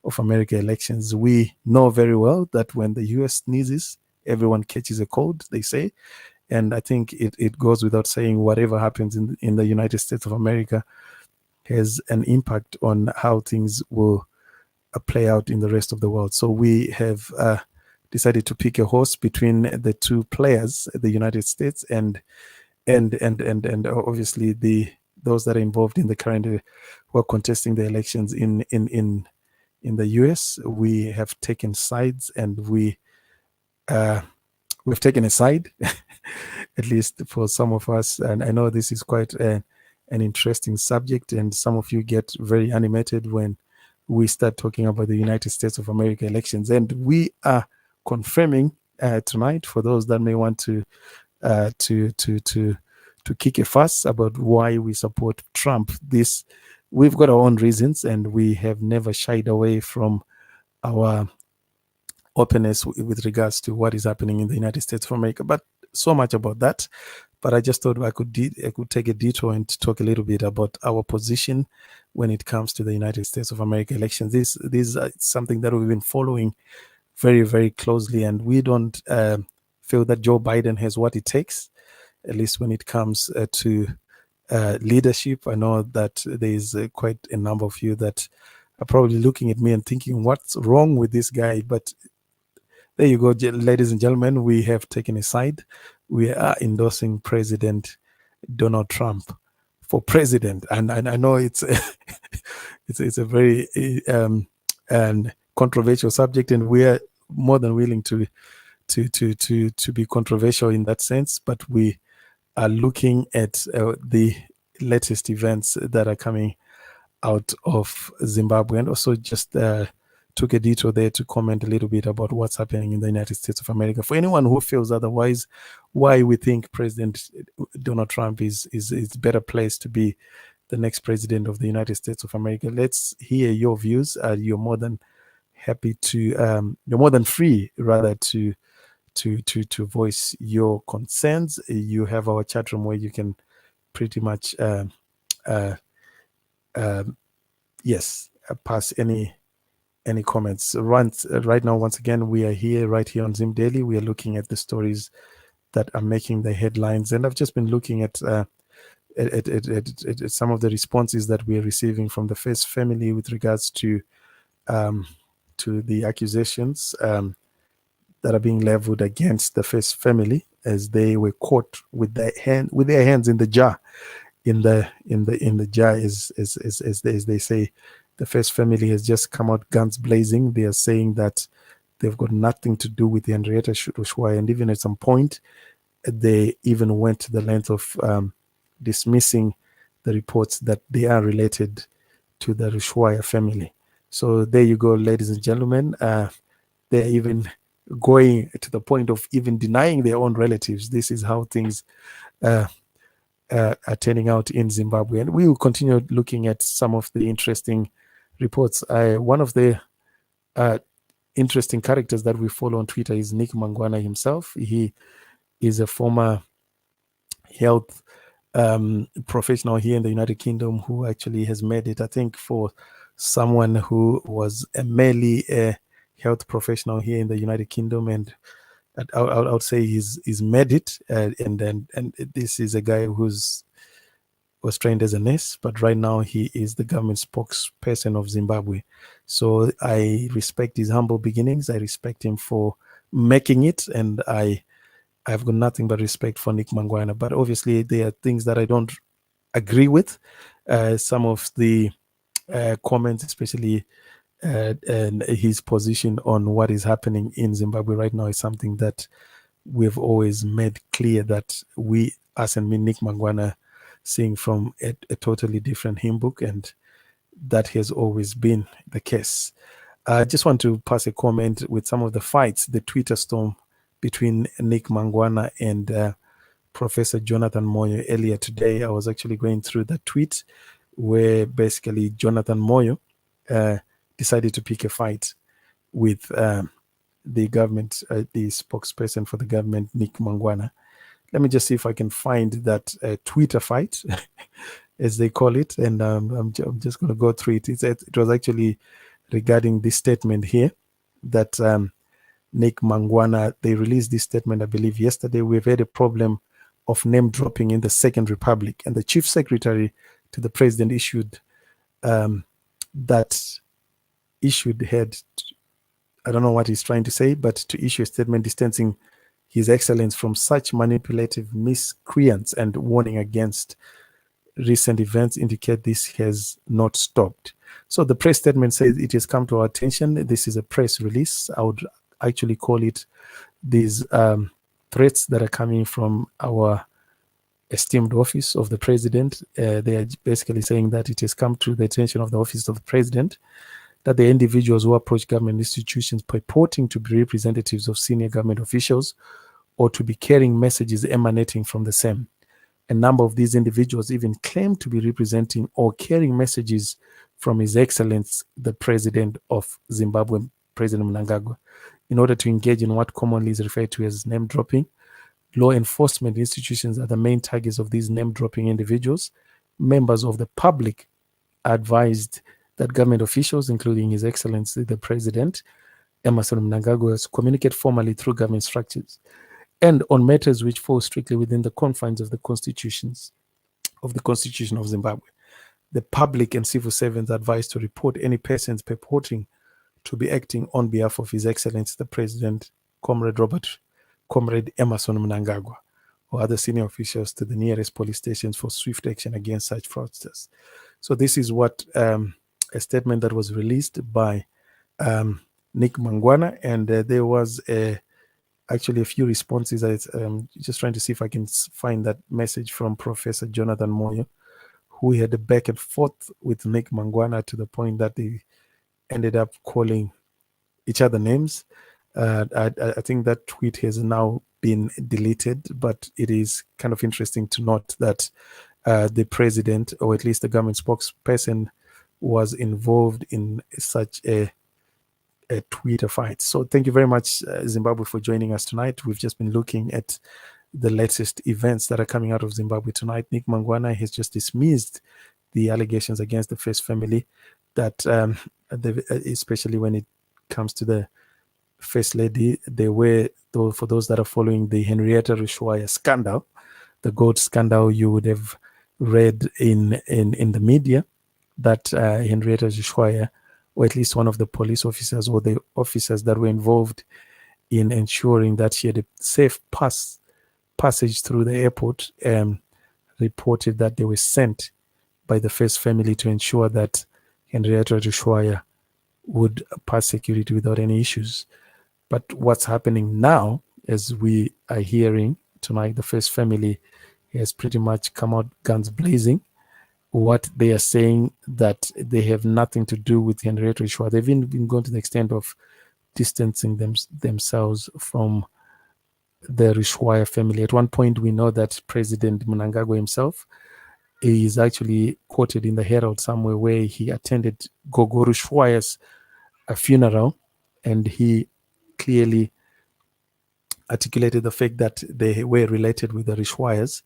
of America elections. We know very well that when the US sneezes, everyone catches a cold, they say. And I think it goes without saying, whatever happens in the United States of America has an impact on how things will play out in the rest of the world. So we have decided to pick a horse between the two players, the United States and obviously those that are involved in the current who are contesting the elections in the US. We have taken sides, and we've taken a side, at least for some of us. And I know this is quite an interesting subject, and some of you get very animated when we start talking about the United States of America elections. And we are confirming tonight, for those that may want to kick a fuss about why we support Trump. We've got our own reasons, and we have never shied away from our openness with regards to what is happening in the United States of America. But so much about that. But I just thought I could take a detour and talk a little bit about our position when it comes to the United States of America elections. This is something that we've been following very, very closely, and we don't feel that Joe Biden has what it takes, at least when it comes to leadership. I know that there's quite a number of you that are probably looking at me and thinking, what's wrong with this guy? But there you go, ladies and gentlemen, we have taken a side. We are endorsing President Donald Trump for president. And I know it's it's a very controversial subject, and we are more than willing to be controversial in that sense. But we are looking at the latest events that are coming out of Zimbabwe, and also just took a detour there to comment a little bit about what's happening in the United States of America. For anyone who feels otherwise, why we think President Donald Trump is better placed to be the next president of the United States of America. Let's hear your views. You're more than happy to, you're more than free, rather, to voice your concerns. You have our chat room where you can pretty much, pass any comments. Right now, once again, we are right here on Zim Daily. We are looking at the stories that are making the headlines, and I've just been looking at some of the responses that we are receiving from the First family with regards to the accusations that are being leveled against the First family, as they were caught with their hands in the jar, in the jar, as they say. The First family has just come out guns blazing. They are saying that they've got nothing to do with the Henrietta Rushwaya, and even at some point, they even went to the length of dismissing the reports that they are related to the Rushwaya family. So there you go, ladies and gentlemen. They're even going to the point of even denying their own relatives. This is how things are turning out in Zimbabwe. And we will continue looking at some of the interesting reports. One of the interesting characters that we follow on Twitter is Nick Mangwana himself. He is a former health professional here in the United Kingdom who actually has made it, I think, for someone who was merely a health professional here in the United Kingdom, and I would say he's made it. And this is a guy was trained as a nurse, but right now he is the government spokesperson of Zimbabwe. So I respect his humble beginnings. I respect him for making it, and I've got nothing but respect for Nick Mangwana. But obviously there are things that I don't agree with. Some of the comments, especially and his position on what is happening in Zimbabwe right now, is something that we've always made clear that us and me, Nick Mangwana, seeing from a totally different hymn book, and that has always been the case. I just want to pass a comment with some of the fights, the Twitter storm between Nick Mangwana and Professor Jonathan Moyo earlier today. I was actually going through the tweet where basically Jonathan Moyo decided to pick a fight with the government, the spokesperson for the government, Nick Mangwana. Let me just see if I can find that Twitter fight, as they call it, and I'm just going to go through it. It was actually regarding this statement here that Nick Mangwana. They released this statement, I believe, yesterday. We've had a problem of name dropping in the Second Republic, and the chief secretary to the president I don't know what he's trying to say, but to issue a statement distancing His Excellence from such manipulative miscreants and warning against recent events indicate this has not stopped. So the press statement says it has come to our attention. This is a press release. I would actually call it these threats that are coming from our esteemed office of the president. They are basically saying that it has come to the attention of the office of the president that the individuals who approach government institutions purporting to be representatives of senior government officials or to be carrying messages emanating from the same. A number of these individuals even claim to be representing or carrying messages from His Excellency, the President of Zimbabwe, President Mnangagwa, in order to engage in what commonly is referred to as name dropping. Law enforcement institutions are the main targets of these name dropping individuals. Members of the public are advised that government officials, including His Excellency, the President, Emmerson Mnangagwa, communicate formally through government structures and on matters which fall strictly within the confines of the Constitution of Zimbabwe. The public and civil servants are advised to report any persons purporting to be acting on behalf of His Excellency the President, Comrade Emmerson Mnangagwa, or other senior officials to the nearest police stations for swift action against such fraudsters. So this is what a statement that was released by Nick Mangwana, and there was actually a few responses. Just trying to see if I can find that message from Professor Jonathan Moyo, who had a back and forth with Nick Mangwana to the point that they ended up calling each other names. I think that tweet has now been deleted, but it is kind of interesting to note that the president, or at least the government spokesperson, was involved in such a Twitter fight. So thank you very much, Zimbabwe, for joining us tonight. We've just been looking at the latest events that are coming out of Zimbabwe tonight. Nick Mangwana has just dismissed the allegations against the First family that, especially when it comes to the First Lady, for those that are following the Henrietta Rushwaya scandal, the gold scandal, you would have read in the media that Henrietta Rushwaya, or at least one of the police officers or the officers that were involved in ensuring that she had a safe passage through the airport, reported that they were sent by the First family to ensure that Henrietta Rushwaya would pass security without any issues. But what's happening now, as we are hearing tonight, the First family has pretty much come out guns blazing. What they are saying that they have nothing to do with Henrietta Rushwaya. They've even been going to the extent of distancing themselves from the Rushwaya family. At one point, we know that President Mnangagwa himself is actually quoted in the Herald somewhere where he attended Gogo Rushwaya's funeral, and he clearly articulated the fact that they were related with the Rushwayas,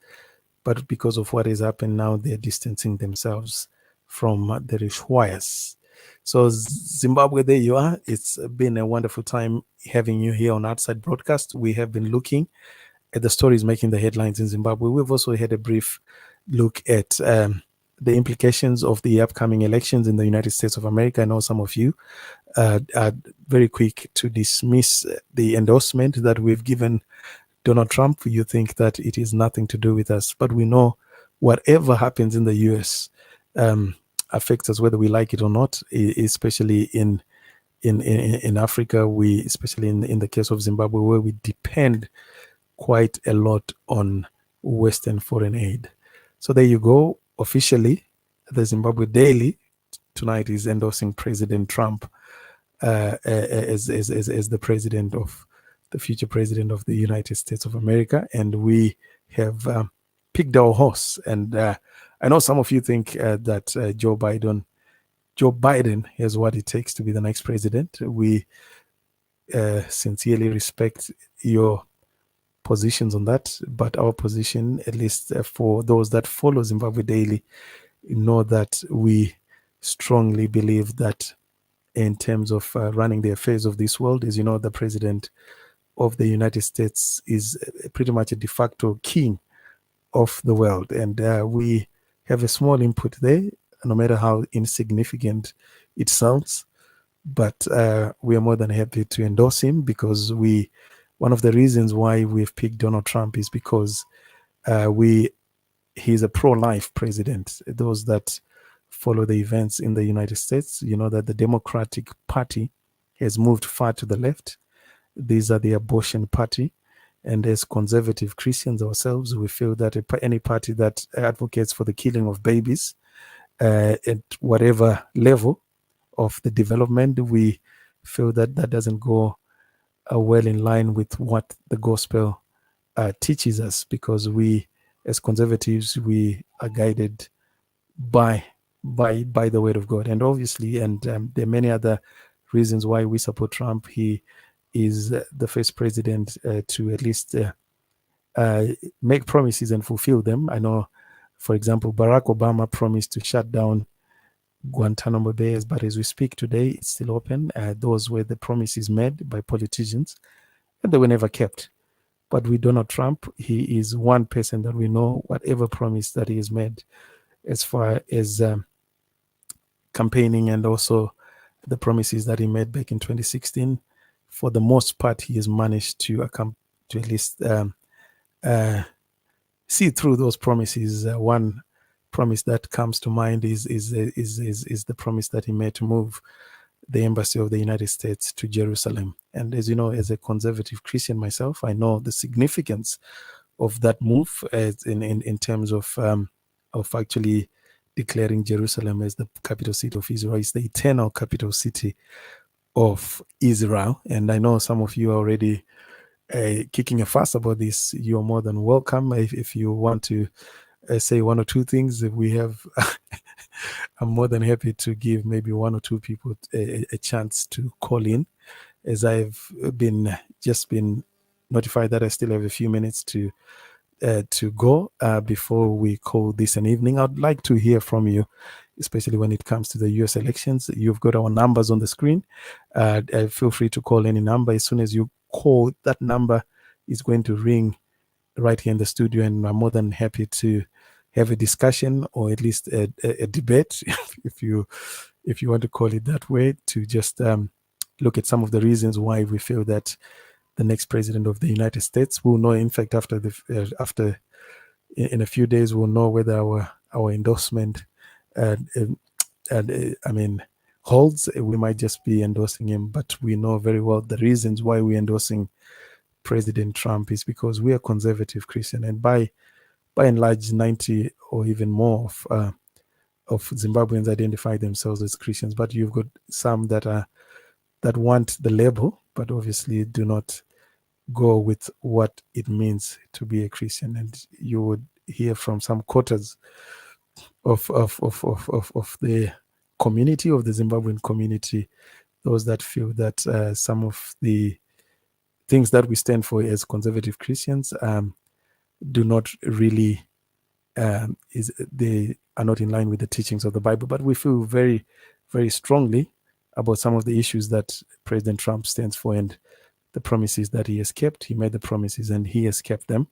but because of what has happened now, they're distancing themselves from the Rushwayas. So Zimbabwe, there you are. It's been a wonderful time having you here on Outside Broadcast. We have been looking at the stories making the headlines in Zimbabwe. We've also had a brief look at the implications of the upcoming elections in the United States of America. I know some of you are very quick to dismiss the endorsement that we've given Donald Trump. You think that it is nothing to do with us, but we know whatever happens in the US affects us whether we like it or not, especially in Africa. We, especially in the case of Zimbabwe, where we depend quite a lot on Western foreign aid. So there you go. Officially, the Zimbabwe Daily tonight is endorsing President Trump as the president of the future president of the United States of America, and we have picked our horse. And I know some of you think that Joe Biden has what it takes to be the next president. We sincerely respect your positions on that, but our position, at least for those that follow Zimbabwe Daily, know that we strongly believe that in terms of running the affairs of this world. As you know, the president of the United States is pretty much a de facto king of the world, and we have a small input there, no matter how insignificant it sounds. But we are more than happy to endorse him, because one of the reasons why we've picked Donald Trump is because he's a pro-life president. Those that follow the events in the United States, you know that the Democratic Party has moved far to the left. These are the abortion party. And as conservative Christians ourselves, we feel that any party that advocates for the killing of babies at whatever level of the development, we feel that that doesn't go well in line with what the gospel teaches us, because we, as conservatives, we are guided by the word of God. And obviously, and there are many other reasons why we support Trump. He is the first president to at least make promises and fulfill them. I know, for example, Barack Obama promised to shut down Guantanamo Bay, but as we speak today, it's still open. Those were the promises made by politicians, and they were never kept. But with Donald Trump, he is one person that we know, whatever promise that he has made, as far as campaigning, and also the promises that he made back in 2016, for the most part, he has managed to at least see through those promises. One promise that comes to mind is the promise that he made to move the embassy of the United States to Jerusalem. And as you know, as a conservative Christian myself, I know the significance of that move, as in terms of actually declaring Jerusalem as the capital city of Israel. It's the eternal capital city of Israel. And I know some of you are already kicking a fuss about this. You're more than welcome. If you want to say one or two things, we have I'm more than happy to give maybe one or two people a chance to call in, as I've just been notified that I still have a few minutes to go before we call this an evening. I'd like to hear from you, especially when it comes to the US elections. You've got our numbers on the screen. Feel free to call any number. As soon as you call, that number is going to ring right here in the studio, and I'm more than happy to have a discussion, or at least a debate, if you want to call it that way, to just look at some of the reasons why we feel that the next president of the United States will know. In fact, after in a few days, we'll know whether our endorsement holds. We might just be endorsing him, but we know very well the reasons why we're endorsing President Trump is because we are conservative Christian, and by and large, 90 or even more of Zimbabweans identify themselves as Christians. But you've got some that want the label, but obviously do not go with what it means to be a Christian. And you would hear from some quarters of the community, of the Zimbabwean community, those that feel that some of the things that we stand for as conservative Christians do not really they are not in line with the teachings of the Bible. But we feel very, very strongly about some of the issues that President Trump stands for, and the promises that he has kept. He made the promises and he has kept them.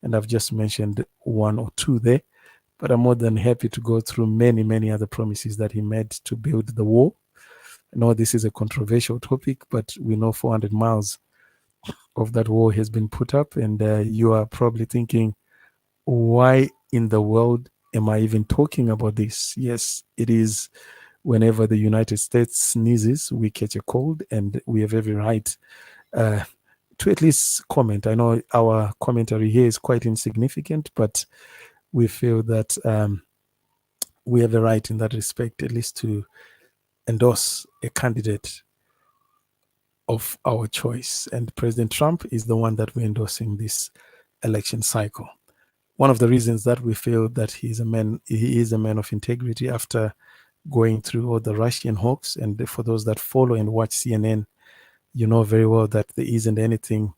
And I've just mentioned one or two there, but I'm more than happy to go through many, many other promises that he made to build the wall. I know this is a controversial topic, but we know 400 miles of that wall has been put up, and you are probably thinking, why in the world am I even talking about this? Yes, it is. Whenever the United States sneezes, we catch a cold, and we have every right to at least comment. I know our commentary here is quite insignificant, but we feel that we have a right in that respect, at least to endorse a candidate of our choice. And President Trump is the one that we're endorsing this election cycle. One of the reasons that we feel that he is a man of integrity, after going through all the Russian hoax. And for those that follow and watch CNN, you know very well that there isn't anything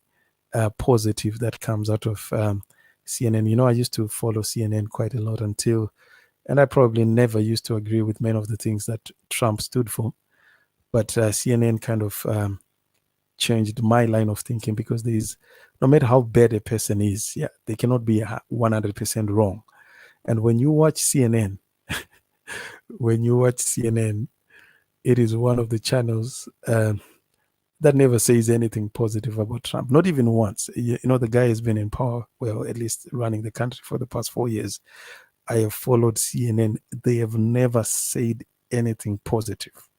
positive that comes out of CNN. You know, I used to follow CNN quite a lot and I probably never used to agree with many of the things that Trump stood for. But CNN kind of changed my line of thinking, because there's, no matter how bad a person is, yeah, they cannot be 100% wrong. And when you watch CNN, it is one of the channels that never says anything positive about Trump, not even once. The guy has been in power, well, at least running the country for the past 4 years. I have followed CNN. They have never said anything positive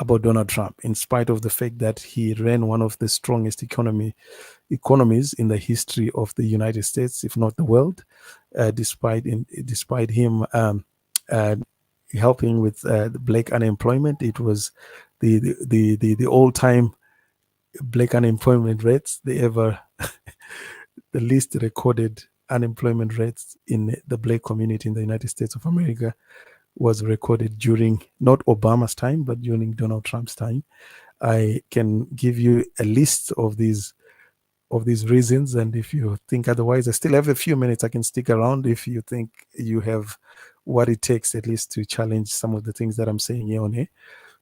about Donald Trump, in spite of the fact that he ran one of the strongest economies in the history of the United States, if not the world. Despite him helping with the black unemployment, it was the all-time black unemployment rates, the least recorded unemployment rates in the black community in the United States of America was recorded during not Obama's time, but during Donald Trump's time. I can give you a list of these reasons, and if you think otherwise, I still have a few minutes. I can stick around if you think you have what it takes, at least, to challenge some of the things that I'm saying here on here.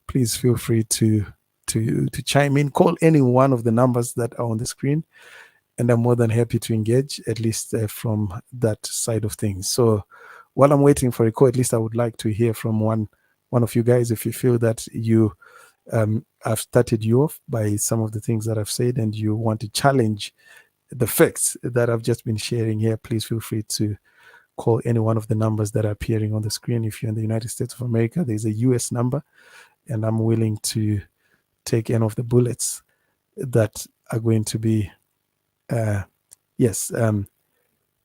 Please feel free to chime in. Call any one of the numbers that are on the screen, and I'm more than happy to engage, at least from that side of things. So while I'm waiting for a call, at least I would like to hear from one of you guys. If you feel that I've started you off by some of the things that I've said, and you want to challenge the facts that I've just been sharing here, please feel free to call any one of the numbers that are appearing on the screen. If you're in the United States of America, there's a US number, and I'm willing to take any of the bullets that are going to be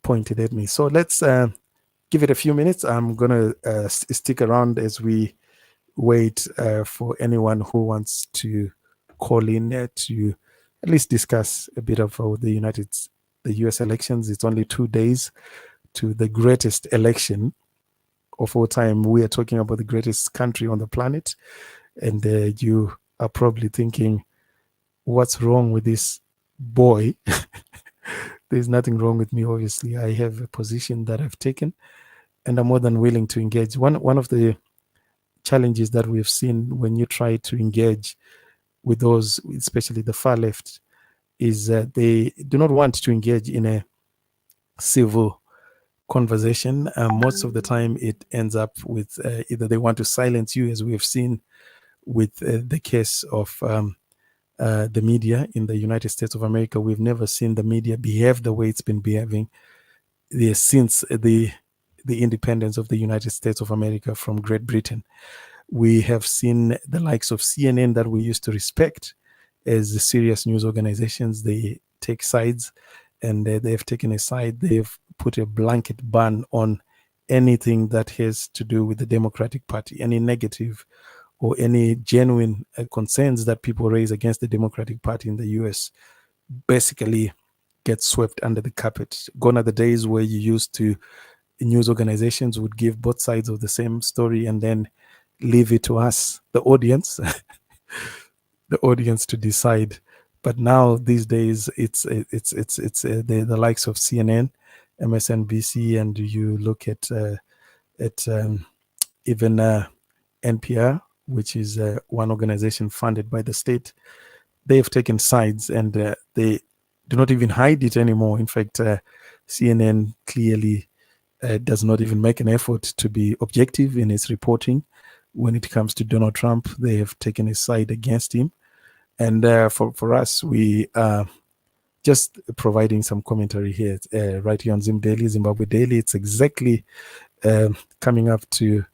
pointed at me. So let's give it a few minutes. I'm going to stick around as we wait for anyone who wants to call in to at least discuss a bit of the US elections. It's only 2 days to the greatest election of all time. We are talking about the greatest country on the planet, and you are probably thinking, what's wrong with this boy? There's nothing wrong with me, obviously. I have a position that I've taken, and I'm more than willing to engage. One of the challenges that we've seen when you try to engage with those, especially the far left, is that they do not want to engage in a civil conversation. Most of the time it ends up with either they want to silence you, as we have seen with the case of the media in the United States of America. We've never seen the media behave the way it's been behaving since the independence of the United States of America from Great Britain. We have seen the likes of CNN that we used to respect as serious news organizations. They take sides, and they've taken a side. They've put a blanket ban on anything that has to do with the Democratic Party, any negative or any genuine concerns that people raise against the Democratic Party in the US basically get swept under the carpet. Gone are the days where you used to, news organizations would give both sides of the same story and then leave it to us, the audience, to decide. But now these days, it's the likes of CNN, MSNBC, and you look at even NPR, which is one organization funded by the state. They've taken sides, and they do not even hide it anymore. In fact, CNN clearly does not even make an effort to be objective in its reporting. When it comes to Donald Trump, they have taken a side against him. And for us, we are just providing some commentary here, right here on Zim Daily, Zimbabwe Daily. It's exactly coming up to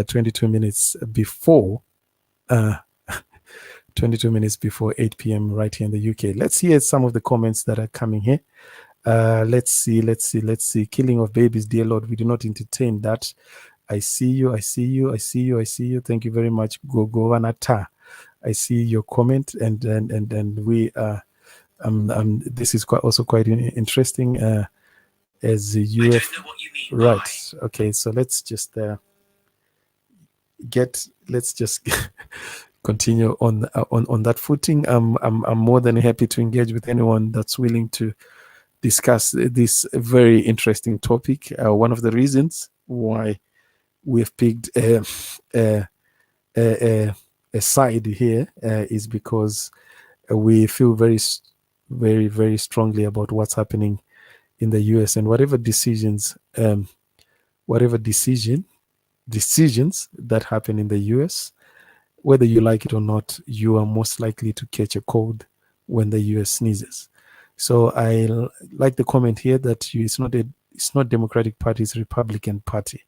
22 minutes before 22 minutes before 8 p.m. right here in the UK. Let's hear some of the comments that are coming here. Let's see. Killing of babies, dear Lord, we do not entertain that. I see you. Thank you very much, Gogo Anata. I see your comment, and we this is also quite interesting. As you have, right? Okay, so let's just continue on that footing. I'm more than happy to engage with anyone that's willing to discuss this very interesting topic. One of the reasons why we've picked aside here is because we feel very strongly about what's happening in the US, and whatever decisions that happen in the US, whether you like it or not, you are most likely to catch a cold when the US sneezes. So I like the comment here that it's not Democratic Party, it's Republican Party.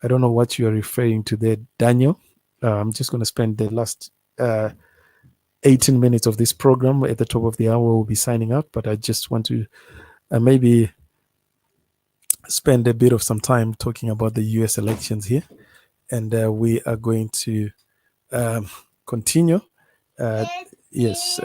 I don't know what you are referring to there, Daniel. I'm just going to spend the last 18 minutes of this program. At the top of the hour, we'll be signing out, but I just want to maybe spend a bit of some time talking about the US elections here. And we are going to continue. Yes.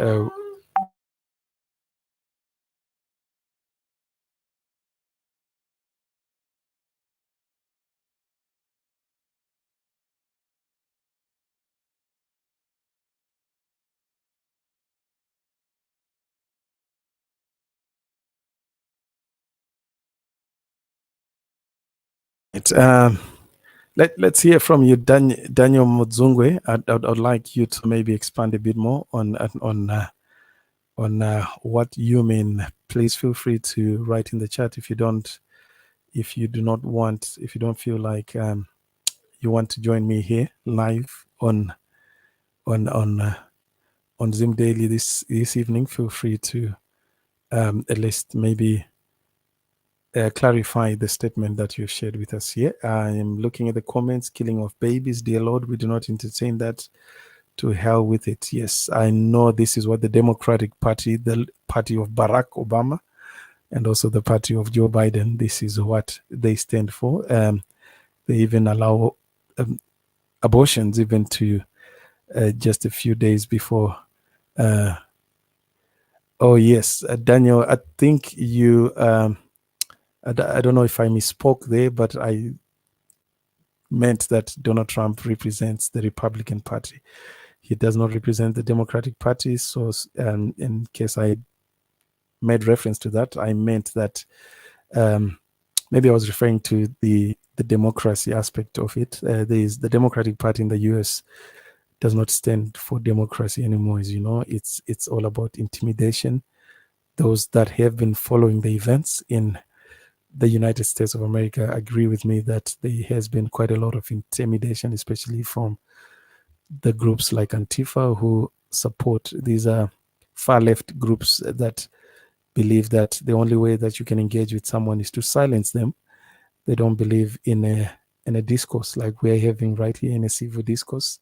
Let's hear from you, Daniel Mudzungwe. I'd like you to maybe expand a bit more on what you mean. Please feel free to write in the chat if you don't feel like you want to join me here live on Zoom Daily this evening. Feel free to at least maybe clarify the statement that you've shared with us here. I am looking at the comments. Killing of babies, dear Lord, we do not entertain that. To hell with it. Yes, I know this is what the Democratic Party, the party of Barack Obama, and also the party of Joe Biden, this is what they stand for. They even allow abortions even to just a few days before. Oh yes, Daniel, I think you. I don't know if I misspoke there, but I meant that Donald Trump represents the Republican Party. He does not represent the Democratic Party. So, in case I made reference to that, I meant that maybe I was referring to the democracy aspect of it. There's the Democratic Party in the US does not stand for democracy anymore. As you know, it's all about intimidation. Those that have been following the events in the United States of America agree with me that there has been quite a lot of intimidation, especially from the groups like Antifa, who support these far left groups that believe that the only way that you can engage with someone is to silence them. They don't believe in a discourse like we're having right here, in a civil discourse.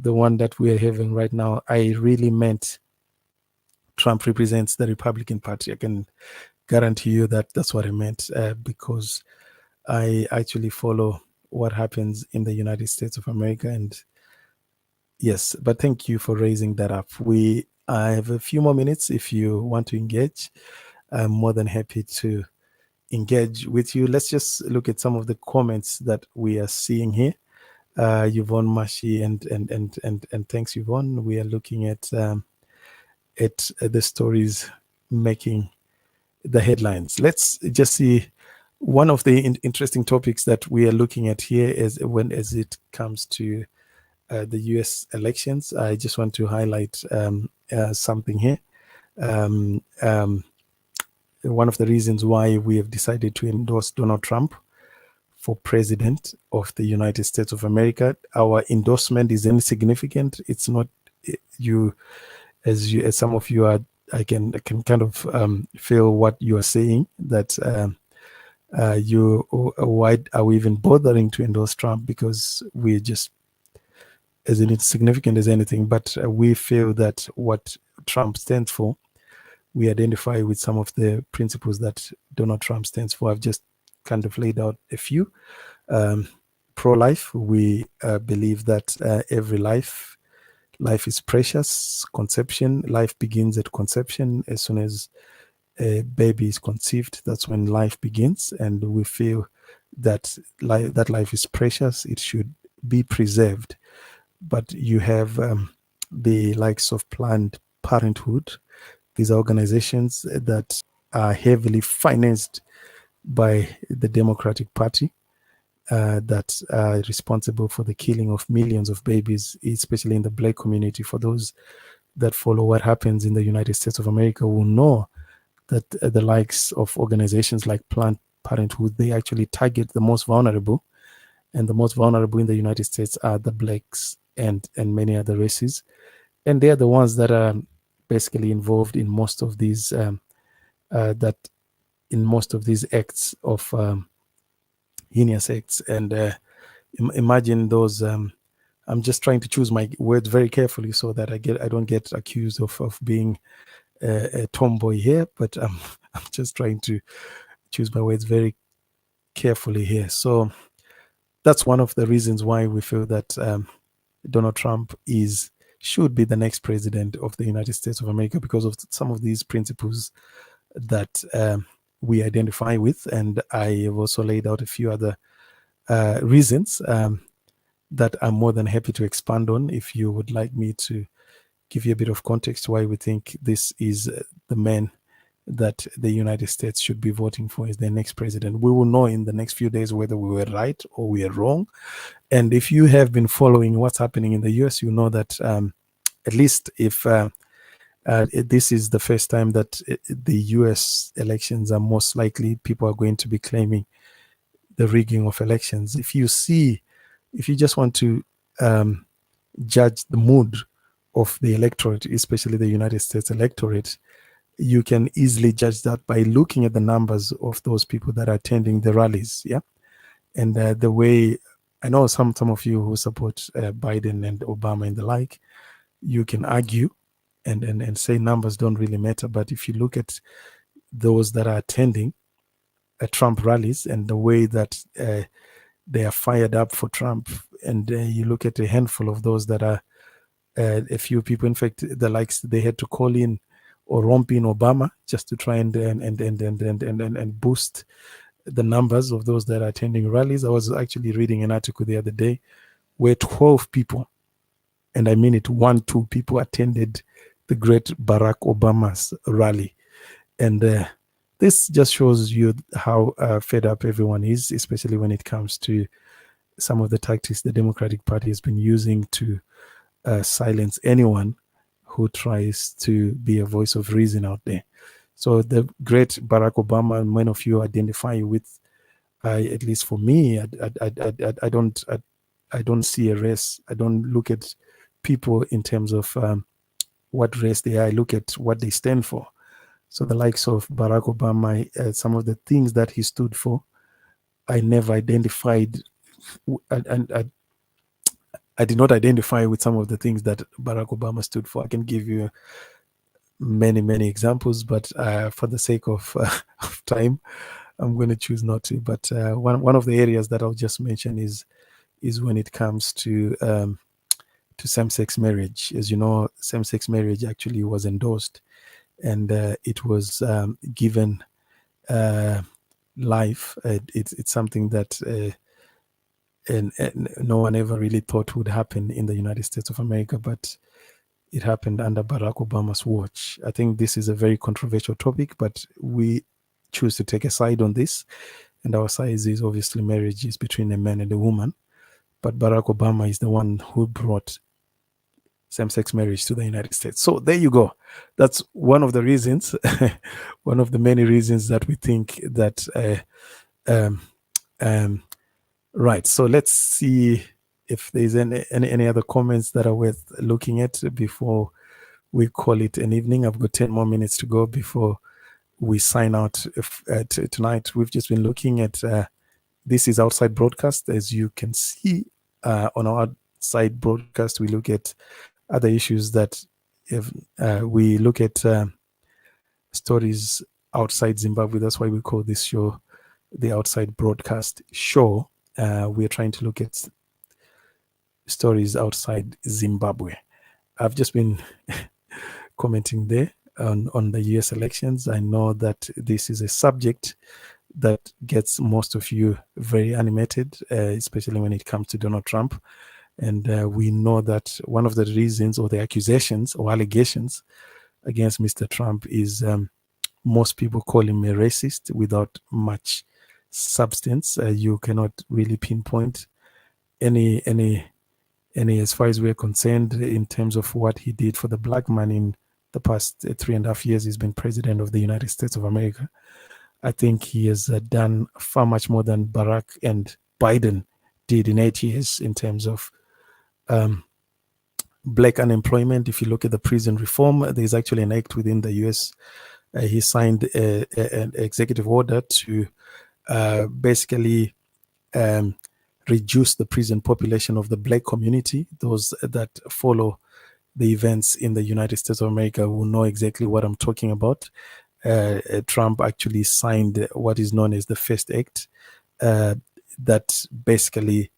The one that we're having right now, I really meant Trump represents the Republican Party. I can guarantee you that that's what I meant, because I actually follow what happens in the United States of America. And yes, but thank you for raising that up. I have a few more minutes. If you want to engage, I'm more than happy to engage with you. Let's just look at some of the comments that we are seeing here. Yvonne Mashi and thanks, Yvonne. We are looking at the stories making the headlines. Let's just see. One of the interesting topics that we are looking at here is as it comes to the U.S. elections. I just want to highlight something here. One of the reasons why we have decided to endorse Donald Trump for president of the United States of America. Our endorsement is insignificant. It's not as some of you are. I can kind of feel what you are saying, that why are we even bothering to endorse Trump, because we're just as insignificant as anything. But we feel that what Trump stands for, we identify with some of the principles that Donald Trump stands for. I've just kind of laid out a few. Pro-life, we believe that every life is precious. Conception, life begins at conception. As soon as a baby is conceived, that's when life begins, and we feel that life is precious. It should be preserved. But you have the likes of Planned Parenthood. These are organizations that are heavily financed by the Democratic Party. that are responsible for the killing of millions of babies, especially in the black community. For those that follow what happens in the United States of America will know that the likes of organizations like Planned Parenthood, they actually target the most vulnerable, and the most vulnerable in the United States are the blacks and many other races, and they're the ones that are basically involved in most of these acts of heinous acts. And imagine those. I'm just trying to choose my words very carefully so that I don't get accused of being a tomboy here, but I'm just trying to choose my words very carefully here. So that's one of the reasons why we feel that Donald Trump should be the next president of the United States of America, because of some of these principles that we identify with. And I have also laid out a few other reasons that I'm more than happy to expand on if you would like me to give you a bit of context why we think this is the man that the United States should be voting for as their next president. We will know in the next few days whether we were right or we are wrong. And if you have been following what's happening in the US, you know that at least if this is the first time that the US elections are most likely, people are going to be claiming the rigging of elections. If you just want to judge the mood of the electorate, especially the United States electorate, you can easily judge that by looking at the numbers of those people that are attending the rallies. Yeah. And the way, I know some of you who support Biden and Obama and the like, you can argue and say numbers don't really matter. But if you look at those that are attending Trump rallies and the way that they are fired up for Trump, and you look at a handful of those that are a few people, in fact, the likes, they had to call in or romp in Obama just to try and boost the numbers of those that are attending rallies. I was actually reading an article the other day where 12 people, and I mean it, 2 people attended the great Barack Obama's rally. And this just shows you how fed up everyone is, especially when it comes to some of the tactics the Democratic Party has been using to silence anyone who tries to be a voice of reason out there. So the great Barack Obama, and many of you identify with, at least for me, I don't see a race. I don't look at people in terms of what race they are. I look at what they stand for. So the likes of Barack Obama, some of the things that he stood for, I never identified, and I did not identify with some of the things that Barack Obama stood for. I can give you many examples, but for the sake of time, I'm going to choose not to. But one of the areas that I'll just mention is when it comes to same-sex marriage. As you know, same-sex marriage actually was endorsed, and it was given life. It's something that and no one ever really thought would happen in the United States of America, but it happened under Barack Obama's watch. I think this is a very controversial topic, but we choose to take a side on this, and our side is obviously marriage is between a man and a woman, but Barack Obama is the one who brought same-sex marriage to the United States. So there you go. That's one of the reasons, one of the many reasons that we think that right. So let's see if there's any other comments that are worth looking at before we call it an evening. I've got 10 more minutes to go before we sign out tonight. We've just been looking at this is outside broadcast. As you can see on our outside broadcast, we look at other issues that if we look at stories outside Zimbabwe. That's why we call this show the Outside Broadcast Show. We're trying to look at stories outside Zimbabwe. I've just been commenting there on the US elections. I know that this is a subject that gets most of you very animated, especially when it comes to Donald Trump. And we know that one of the reasons or the accusations or allegations against Mr. Trump is most people call him a racist without much substance. You cannot really pinpoint any as far as we're concerned in terms of what he did for the black man in the past 3.5 years. He's been president of the United States of America. I think he has done far much more than Barack and Biden did in 8 years in terms of black unemployment. If you look at the prison reform, there's actually an act within the US. He signed an executive order to basically reduce the prison population of the black community. Those that follow the events in the United States of America will know exactly what I'm talking about. Trump actually signed what is known as the First Act, that basically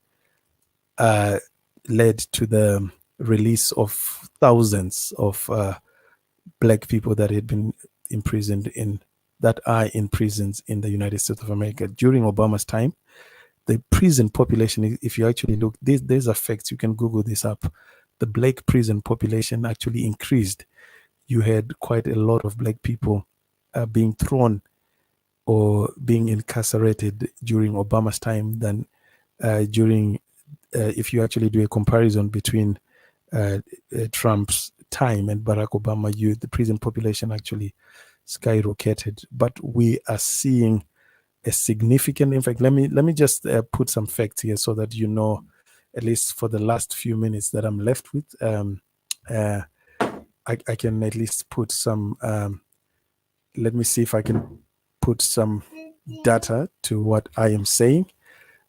led to the release of thousands of black people that had been imprisoned that are in prisons in the United States of America. During Obama's time, the prison population, if you actually look, there's facts, you can Google this up. The black prison population actually increased. You had quite a lot of black people being thrown or being incarcerated during Obama's time than during, if you actually do a comparison between Trump's time and Barack Obama, the prison population actually skyrocketed. But we are seeing a significant, in fact, let me just put some facts here so that you know, at least for the last few minutes that I'm left with, I can at least put some, let me see if I can put some data to what I am saying.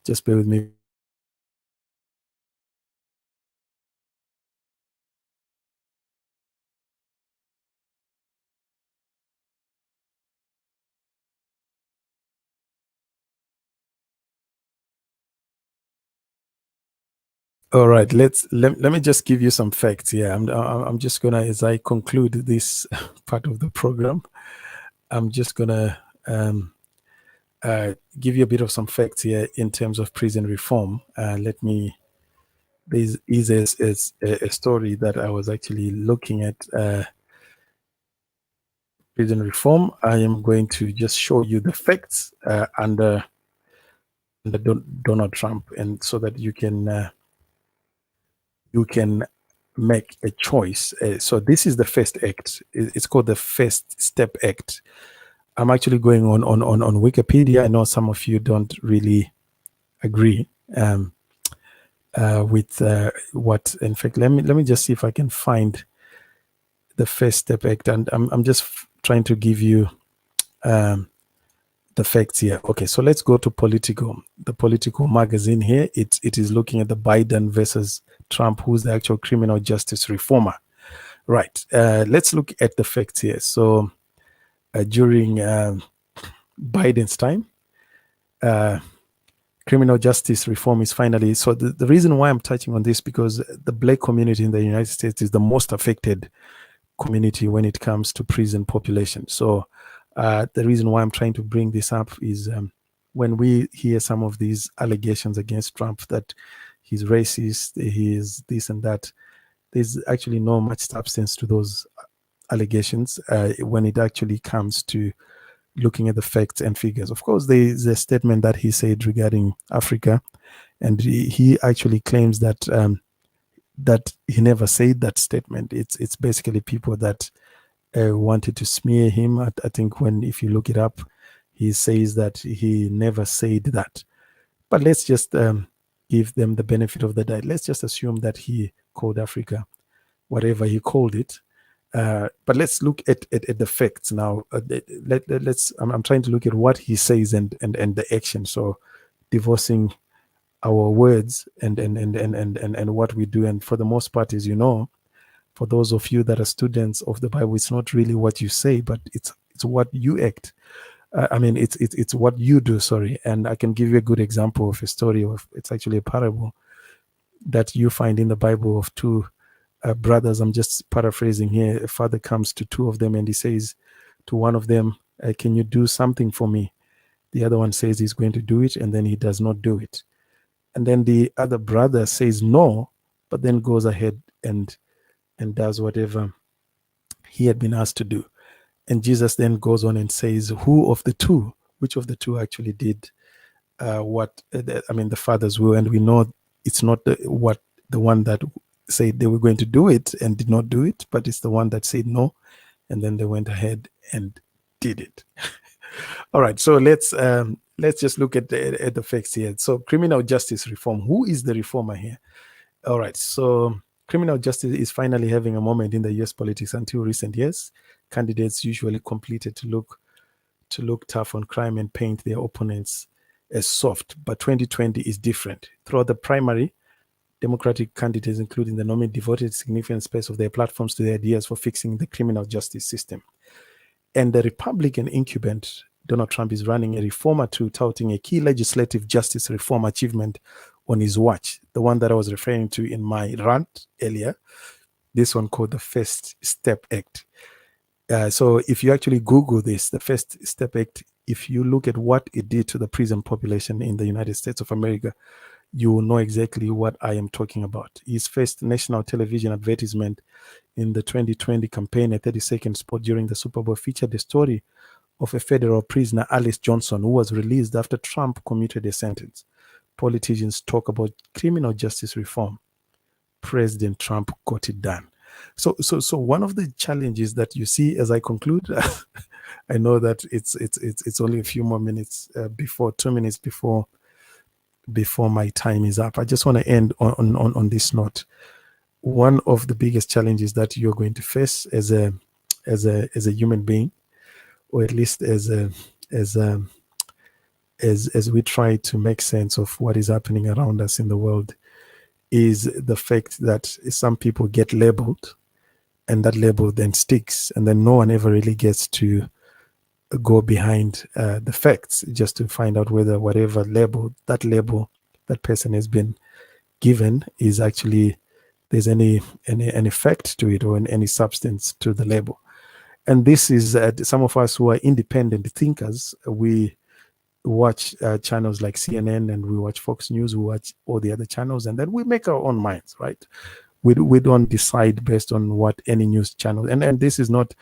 Just bear with me. All right, let me just give you some facts here. I'm just gonna, as I conclude this part of the program, I'm just gonna give you a bit of some facts here in terms of prison reform. Let me. This is a story that I was actually looking at. Prison reform. I am going to just show you the facts under Donald Trump, and so that you can make a choice. So this is the first act. It's called the First Step Act. I'm actually going on Wikipedia. I know some of you don't really agree with what. In fact, let me just see if I can find the First Step Act, and I'm just trying to give you the facts here. Okay, so let's go to Politico, the Politico magazine here. It is looking at the Biden versus Trump, who's the actual criminal justice reformer. Right. Let's look at the facts here. So during Biden's time, criminal justice reform is finally. So the reason why I'm touching on this, because the black community in the United States is the most affected community when it comes to prison population. So the reason why I'm trying to bring this up is when we hear some of these allegations against Trump that he's racist, he is this and that, there's actually no much substance to those allegations when it actually comes to looking at the facts and figures. Of course, there is a statement that he said regarding Africa, and he actually claims that that he never said that statement. It's basically people that wanted to smear him. I think if you look it up, he says that he never said that. But let's just give them the benefit of the doubt. Let's just assume that he called Africa whatever he called it. But let's look at the facts now. I'm trying to look at what he says and the action. So divorcing our words and what we do. And for the most part, as you know, for those of you that are students of the Bible, it's not really what you say, but it's what you act. It's what you do. Sorry, and I can give you a good example of a story it's actually a parable that you find in the Bible of two brothers. I'm just paraphrasing here. A father comes to two of them and he says to one of them, "Can you do something for me?" The other one says he's going to do it, and then he does not do it. And then the other brother says no, but then goes ahead and does whatever he had been asked to do. And Jesus then goes on and says, which of the two actually did the father's will, and we know it's not the one that said they were going to do it and did not do it, but it's the one that said no, and then they went ahead and did it. All right, so let's just look at the facts here. So, criminal justice reform. Who is the reformer here? All right, so criminal justice is finally having a moment in the U.S. politics. Until recent years, candidates usually completed to look tough on crime and paint their opponents as soft. But 2020 is different. Throughout the primary, Democratic candidates, including the nominee, devoted significant space of their platforms to the ideas for fixing the criminal justice system. And the Republican incumbent, Donald Trump, is running a reformer to touting a key legislative justice reform achievement on his watch, the one that I was referring to in my rant earlier, this one called the First Step Act. So if you actually Google this, the First Step Act, if you look at what it did to the prison population in the United States of America, you will know exactly what I am talking about. His first national television advertisement in the 2020 campaign, a 30-second spot during the Super Bowl, featured the story of a federal prisoner, Alice Johnson, who was released after Trump commuted a sentence. Politicians talk about criminal justice reform. President Trump got it done. So one of the challenges that you see as I conclude, I know that it's only a few more minutes before 2 minutes before my time is up. I just want to end on this note. One of the biggest challenges that you're going to face as a human being, or at least as we try to make sense of what is happening around us in the world, is the fact that some people get labeled, and that label then sticks, and then no one ever really gets to go behind the facts just to find out whether whatever label that person has been given is actually there's any effect to it or any substance to the label. And this is some of us who are independent thinkers. We watch channels like CNN, and we watch Fox News, we watch all the other channels, and then we make our own minds, right? We don't decide based on what any news channel, and this is not,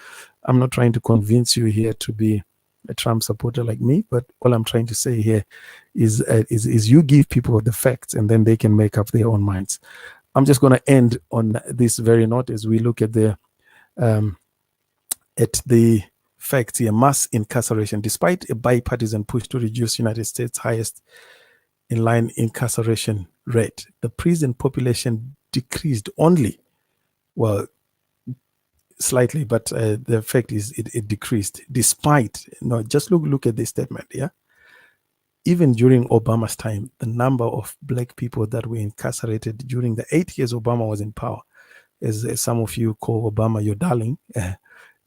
I'm not trying to convince you here to be a Trump supporter like me, but all I'm trying to say here is you give people the facts, and then they can make up their own minds. I'm just going to end on this very note as we look at the facts here. Mass incarceration. Despite a bipartisan push to reduce United States' highest in-line incarceration rate, the prison population decreased only, well, slightly, but the fact is it decreased despite, just look at this statement, yeah? Even during Obama's time, the number of black people that were incarcerated during the 8 years Obama was in power, as some of you call Obama your darling,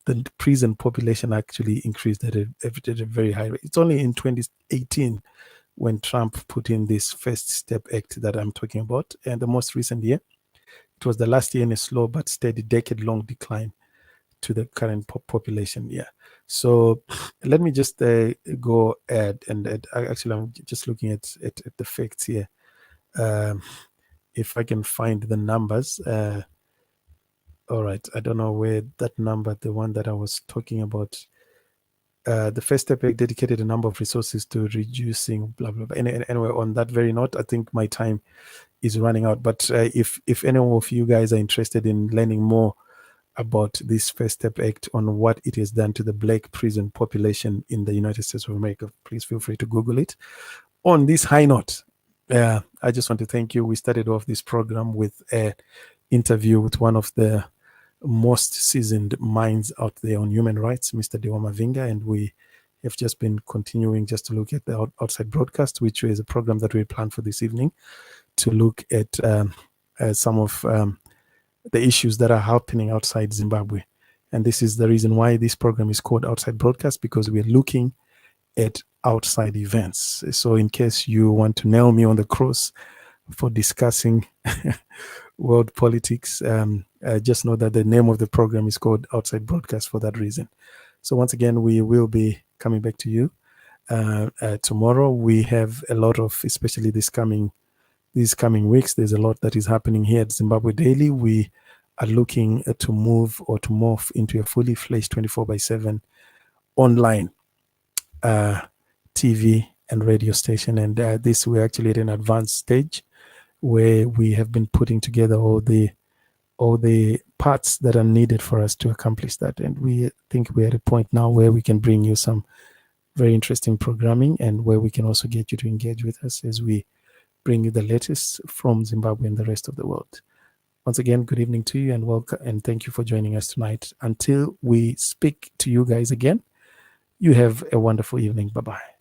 the prison population actually increased at a very high rate. It's only in 2018 when Trump put in this First Step Act that I'm talking about, and the most recent year, it was the last year in a slow but steady decade-long decline to the current population. Yeah. So let me just go ahead and actually I'm just looking at the facts here. If I can find the numbers. All right. I don't know where that number, the one that I was talking about. The First Step Act dedicated a number of resources to reducing blah, blah, blah. Anyway, on that very note, I think my time is running out. But if any of you guys are interested in learning more about this First Step Act, on what it has done to the black prison population in the United States of America, please feel free to Google it. On this high note, I just want to thank you. We started off this program with an interview with one of the most seasoned minds out there on human rights, Mr. Dewa Mavinga, and we have just been continuing just to look at the outside broadcast, which is a program that we planned for this evening, to look at some of the issues that are happening outside Zimbabwe. And this is the reason why this program is called Outside Broadcast, because we're looking at outside events. So in case you want to nail me on the cross for discussing world politics, just know that the name of the program is called Outside Broadcast for that reason. So once again, we will be coming back to you tomorrow. We have a lot of, especially these coming weeks, there's a lot that is happening here at Zimbabwe Daily. We are looking to move or to morph into a fully fledged 24/7 online TV and radio station. And this, we're actually at an advanced stage where we have been putting together all the parts that are needed for us to accomplish that. And we think we're at a point now where we can bring you some very interesting programming, and where we can also get you to engage with us as we bring you the latest from Zimbabwe and the rest of the world. Once again, good evening to you, and welcome, and thank you for joining us tonight. Until we speak to you guys again, you have a wonderful evening. Bye-bye.